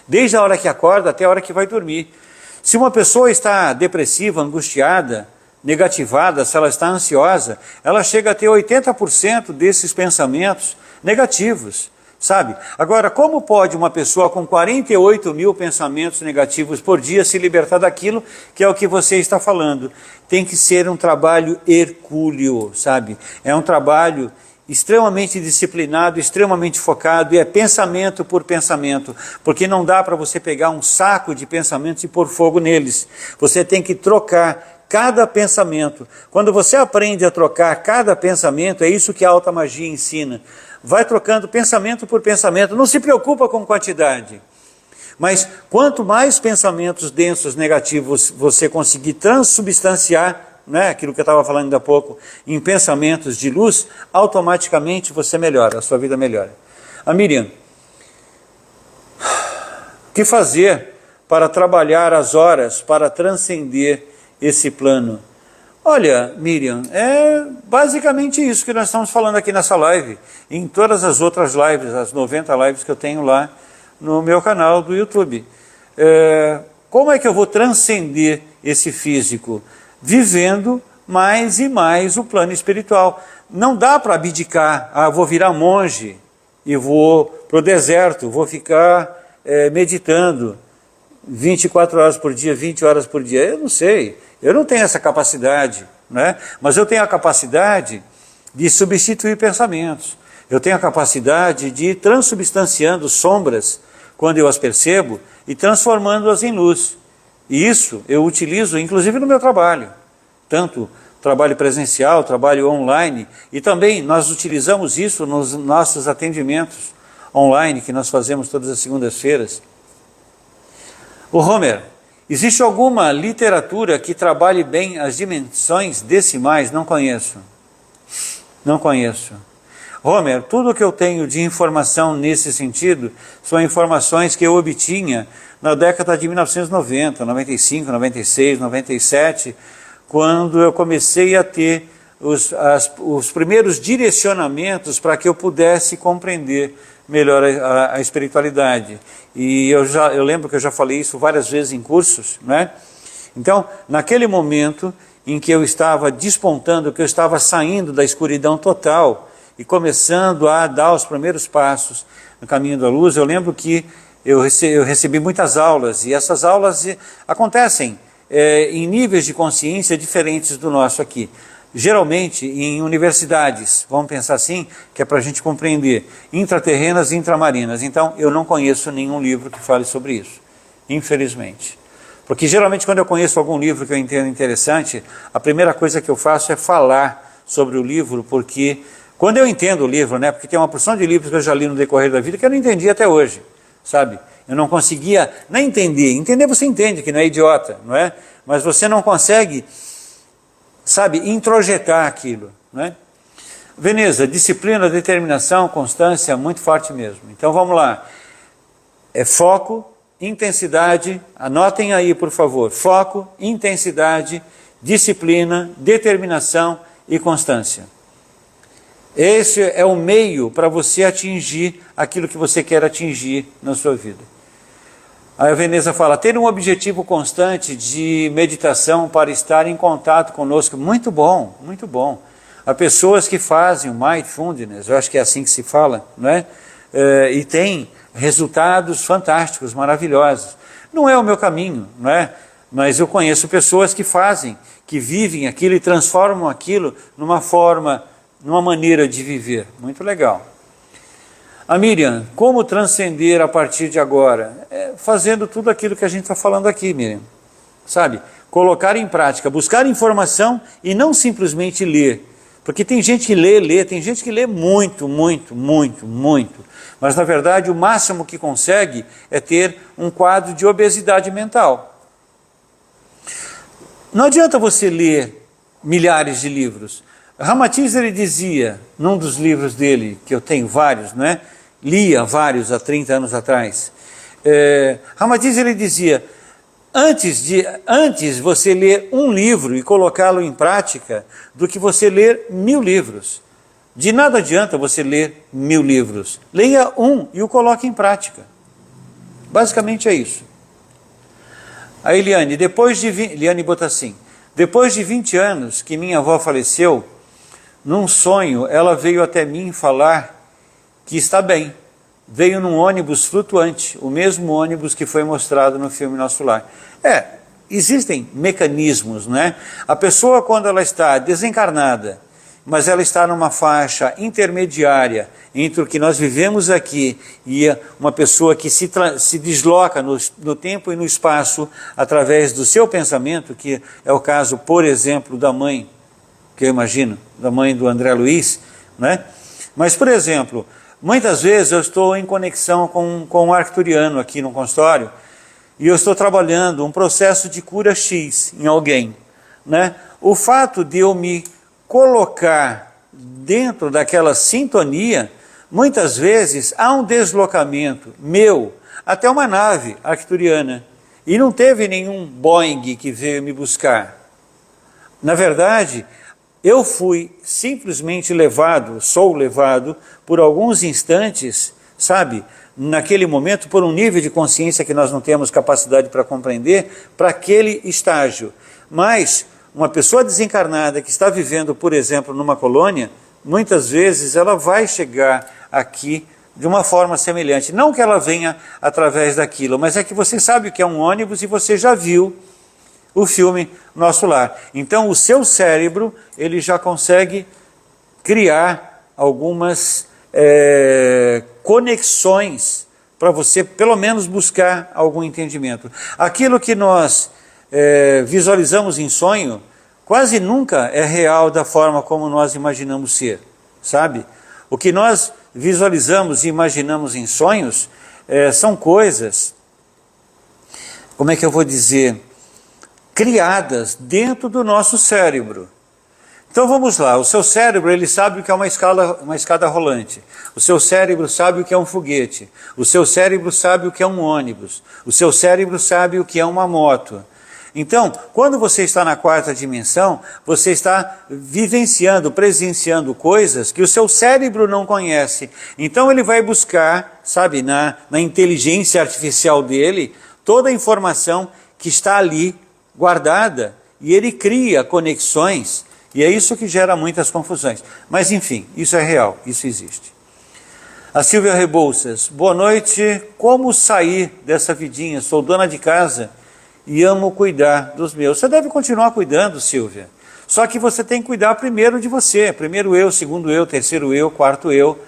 Desde a hora que acorda até a hora que vai dormir. Se uma pessoa está depressiva, angustiada, negativada, se ela está ansiosa, ela chega a ter 80% desses pensamentos negativos, sabe? Agora, como pode uma pessoa com 48 mil pensamentos negativos por dia se libertar daquilo que é o que você está falando? Tem que ser um trabalho hercúleo, sabe? É um trabalho extremamente disciplinado, extremamente focado, e é pensamento por pensamento, porque não dá para você pegar um saco de pensamentos e pôr fogo neles. Você tem que trocar cada pensamento. Quando você aprende a trocar cada pensamento, é isso que a alta magia ensina. Vai trocando pensamento por pensamento, não se preocupa com quantidade. Mas quanto mais pensamentos densos, negativos, você conseguir transubstanciar, né, aquilo que eu estava falando ainda há pouco, em pensamentos de luz, automaticamente você melhora, a sua vida melhora. A Miriam, o que fazer para trabalhar as horas, para transcender esse plano? Olha, Miriam, é basicamente isso que nós estamos falando aqui nessa live, em todas as outras lives, as 90 lives que eu tenho lá no meu canal do YouTube. Como é que eu vou transcender esse físico? Vivendo mais e mais o plano espiritual. Não dá para abdicar, vou virar monge e vou para o deserto, vou ficar meditando 24 horas por dia, 20 horas por dia. Eu não sei, eu não tenho essa capacidade, né? Mas eu tenho a capacidade de substituir pensamentos. Eu tenho a capacidade de ir transubstanciando sombras quando eu as percebo e transformando-as em luz. E isso eu utilizo inclusive no meu trabalho, tanto trabalho presencial, trabalho online, e também nós utilizamos isso nos nossos atendimentos online, que nós fazemos todas as segundas-feiras. O Homer, existe alguma literatura que trabalhe bem as dimensões decimais? Não conheço. Não conheço. Homer, tudo que eu tenho de informação nesse sentido são informações que eu obtinha na década de 1990, 95, 96, 97, quando eu comecei a ter os primeiros direcionamentos para que eu pudesse compreender melhor a espiritualidade. E eu lembro que eu já falei isso várias vezes em cursos, né? Então, naquele momento em que eu estava despontando, que eu estava saindo da escuridão total e começando a dar os primeiros passos no caminho da luz, eu lembro que eu recebi muitas aulas, e essas aulas acontecem em níveis de consciência diferentes do nosso aqui. Geralmente em universidades, vamos pensar assim, que é para a gente compreender, intraterrenas e intramarinas. Então, eu não conheço nenhum livro que fale sobre isso, infelizmente. Porque geralmente quando eu conheço algum livro que eu entendo interessante, a primeira coisa que eu faço é falar sobre o livro, porque quando eu entendo o livro, né, porque tem uma porção de livros que eu já li no decorrer da vida que eu não entendi até hoje, sabe? Eu não conseguia nem entender. Entender você entende, que não é idiota, não é? Mas você não consegue, sabe, introjetar aquilo, não é? Veneza, disciplina, determinação, constância, muito forte mesmo. Então vamos lá. É foco, intensidade, anotem aí por favor. Foco, intensidade, disciplina, determinação e constância. Esse é o meio para você atingir aquilo que você quer atingir na sua vida. Aí a Veneza fala, ter um objetivo constante de meditação para estar em contato conosco. Muito bom, muito bom. Há pessoas que fazem o mindfulness, eu acho que é assim que se fala, não é? E tem resultados fantásticos, maravilhosos. Não é o meu caminho, não é? Mas eu conheço pessoas que fazem, que vivem aquilo e transformam aquilo numa maneira de viver. Muito legal. A Miriam, como transcender a partir de agora? Fazendo tudo aquilo que a gente está falando aqui, Miriam. Sabe? Colocar em prática, buscar informação e não simplesmente ler. Porque tem gente que lê, tem gente que lê muito. Mas na verdade o máximo que consegue é ter um quadro de obesidade mental. Não adianta você ler milhares de livros. Ramatiz, ele dizia, num dos livros dele, que eu tenho vários, não é? Lia vários há 30 anos atrás. Ramatiz, ele dizia, antes você ler um livro e colocá-lo em prática, do que você ler 1000 livros. De nada adianta você ler 1000 livros. Leia um e o coloque em prática. Basicamente é isso. A Eliane, Eliane bota assim, depois de 20 anos que minha avó faleceu, num sonho ela veio até mim falar que está bem. Veio num ônibus flutuante, o mesmo ônibus que foi mostrado no filme Nosso Lar. Existem mecanismos, né? A pessoa, quando ela está desencarnada, mas ela está numa faixa intermediária entre o que nós vivemos aqui e uma pessoa que se desloca no tempo e no espaço através do seu pensamento, que é o caso, por exemplo, da mãe, que eu imagino, da mãe do André Luiz, né? Mas, por exemplo, muitas vezes eu estou em conexão com um arcturiano aqui no consultório e eu estou trabalhando um processo de cura X em alguém, né? O fato de eu me colocar dentro daquela sintonia, muitas vezes há um deslocamento meu até uma nave arcturiana e não teve nenhum Boeing que veio me buscar. Na verdade, eu fui simplesmente sou levado por alguns instantes, sabe, naquele momento, por um nível de consciência que nós não temos capacidade para compreender, para aquele estágio. Mas uma pessoa desencarnada que está vivendo, por exemplo, numa colônia, muitas vezes ela vai chegar aqui de uma forma semelhante. Não que ela venha através daquilo, mas é que você sabe o que é um ônibus e você já viu o filme Nosso Lar. Então o seu cérebro, ele já consegue criar algumas conexões para você pelo menos buscar algum entendimento. Aquilo que nós visualizamos em sonho, quase nunca é real da forma como nós imaginamos ser, sabe? O que nós visualizamos e imaginamos em sonhos são coisas, como é que eu vou dizer, criadas dentro do nosso cérebro. Então vamos lá, o seu cérebro ele sabe o que é uma escada rolante, o seu cérebro sabe o que é um foguete, o seu cérebro sabe o que é um ônibus, o seu cérebro sabe o que é uma moto. Então, quando você está na quarta dimensão, você está vivenciando, presenciando coisas que o seu cérebro não conhece. Então ele vai buscar, sabe, na inteligência artificial dele, toda a informação que está ali guardada, e ele cria conexões, e é isso que gera muitas confusões. Mas enfim, isso é real, isso existe. A Silvia Rebouças, boa noite, como sair dessa vidinha? Sou dona de casa e amo cuidar dos meus. Você deve continuar cuidando, Silvia. Só que você tem que cuidar primeiro de você. Primeiro eu, segundo eu, terceiro eu, quarto eu.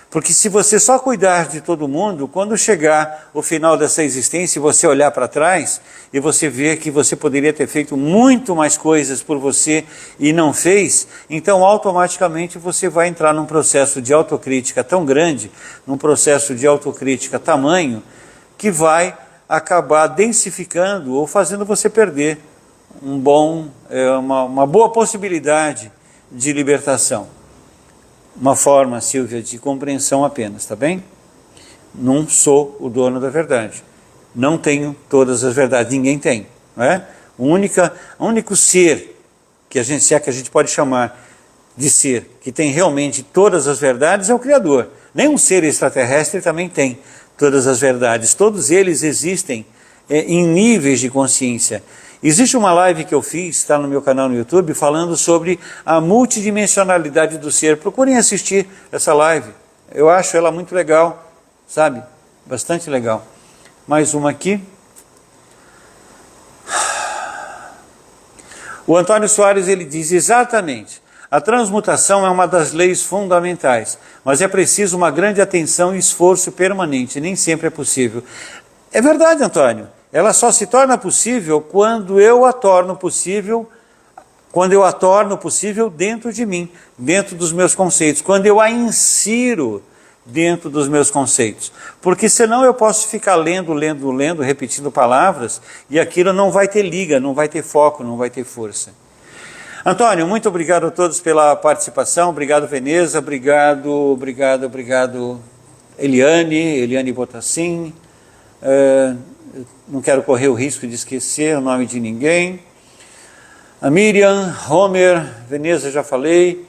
Porque se você só cuidar de todo mundo, quando chegar o final dessa existência e você olhar para trás e você ver que você poderia ter feito muito mais coisas por você e não fez, então automaticamente você vai entrar num processo de autocrítica tão grande, num processo de autocrítica tamanho, que vai acabar densificando ou fazendo você perder uma boa possibilidade de libertação. Uma forma, Silvia, de compreensão apenas, tá bem? Não sou o dono da verdade. Não tenho todas as verdades, ninguém tem, não é? O único ser, se é que a gente pode chamar de ser, que tem realmente todas as verdades é o Criador. Nenhum ser extraterrestre também tem todas as verdades. Todos eles existem em níveis de consciência. Existe uma live que eu fiz, está no meu canal no YouTube, falando sobre a multidimensionalidade do ser. Procurem assistir essa live. Eu acho ela muito legal, sabe? Bastante legal. Mais uma aqui. O Antônio Soares, ele diz exatamente: a transmutação é uma das leis fundamentais, mas é preciso uma grande atenção e esforço permanente. Nem sempre é possível. É verdade, Antônio. Ela só se torna possível quando eu a torno possível dentro de mim, dentro dos meus conceitos, quando eu a insiro dentro dos meus conceitos. Porque senão eu posso ficar lendo, repetindo palavras, e aquilo não vai ter liga, não vai ter foco, não vai ter força. Antônio, muito obrigado a todos pela participação, obrigado Veneza, obrigado Eliane Botassin, não quero correr o risco de esquecer o nome de ninguém. A Miriam, Homer, Veneza já falei.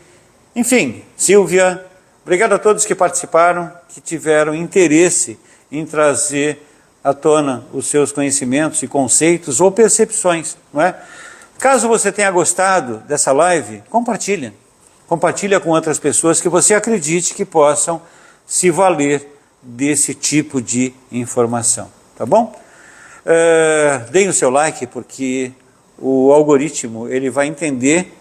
Enfim, Silvia, obrigado a todos que participaram, que tiveram interesse em trazer à tona os seus conhecimentos e conceitos ou percepções, não é? Caso você tenha gostado dessa live, compartilha. Compartilha com outras pessoas que você acredite que possam se valer desse tipo de informação, tá bom? Deem o seu like, porque o algoritmo ele vai entender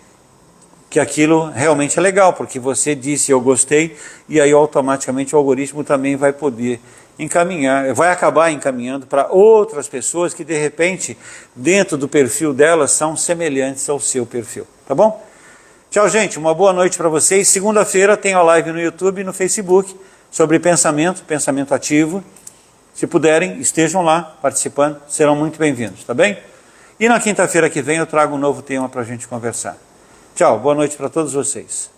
que aquilo realmente é legal, porque você disse eu gostei, e aí automaticamente o algoritmo também vai poder encaminhar, vai acabar encaminhando para outras pessoas que de repente dentro do perfil delas são semelhantes ao seu perfil, tá bom? Tchau, gente, uma boa noite para vocês. Segunda-feira tem a live no YouTube e no Facebook sobre pensamento ativo. Se puderem, estejam lá participando, serão muito bem-vindos, tá bem? E na quinta-feira que vem eu trago um novo tema para a gente conversar. Tchau, boa noite para todos vocês.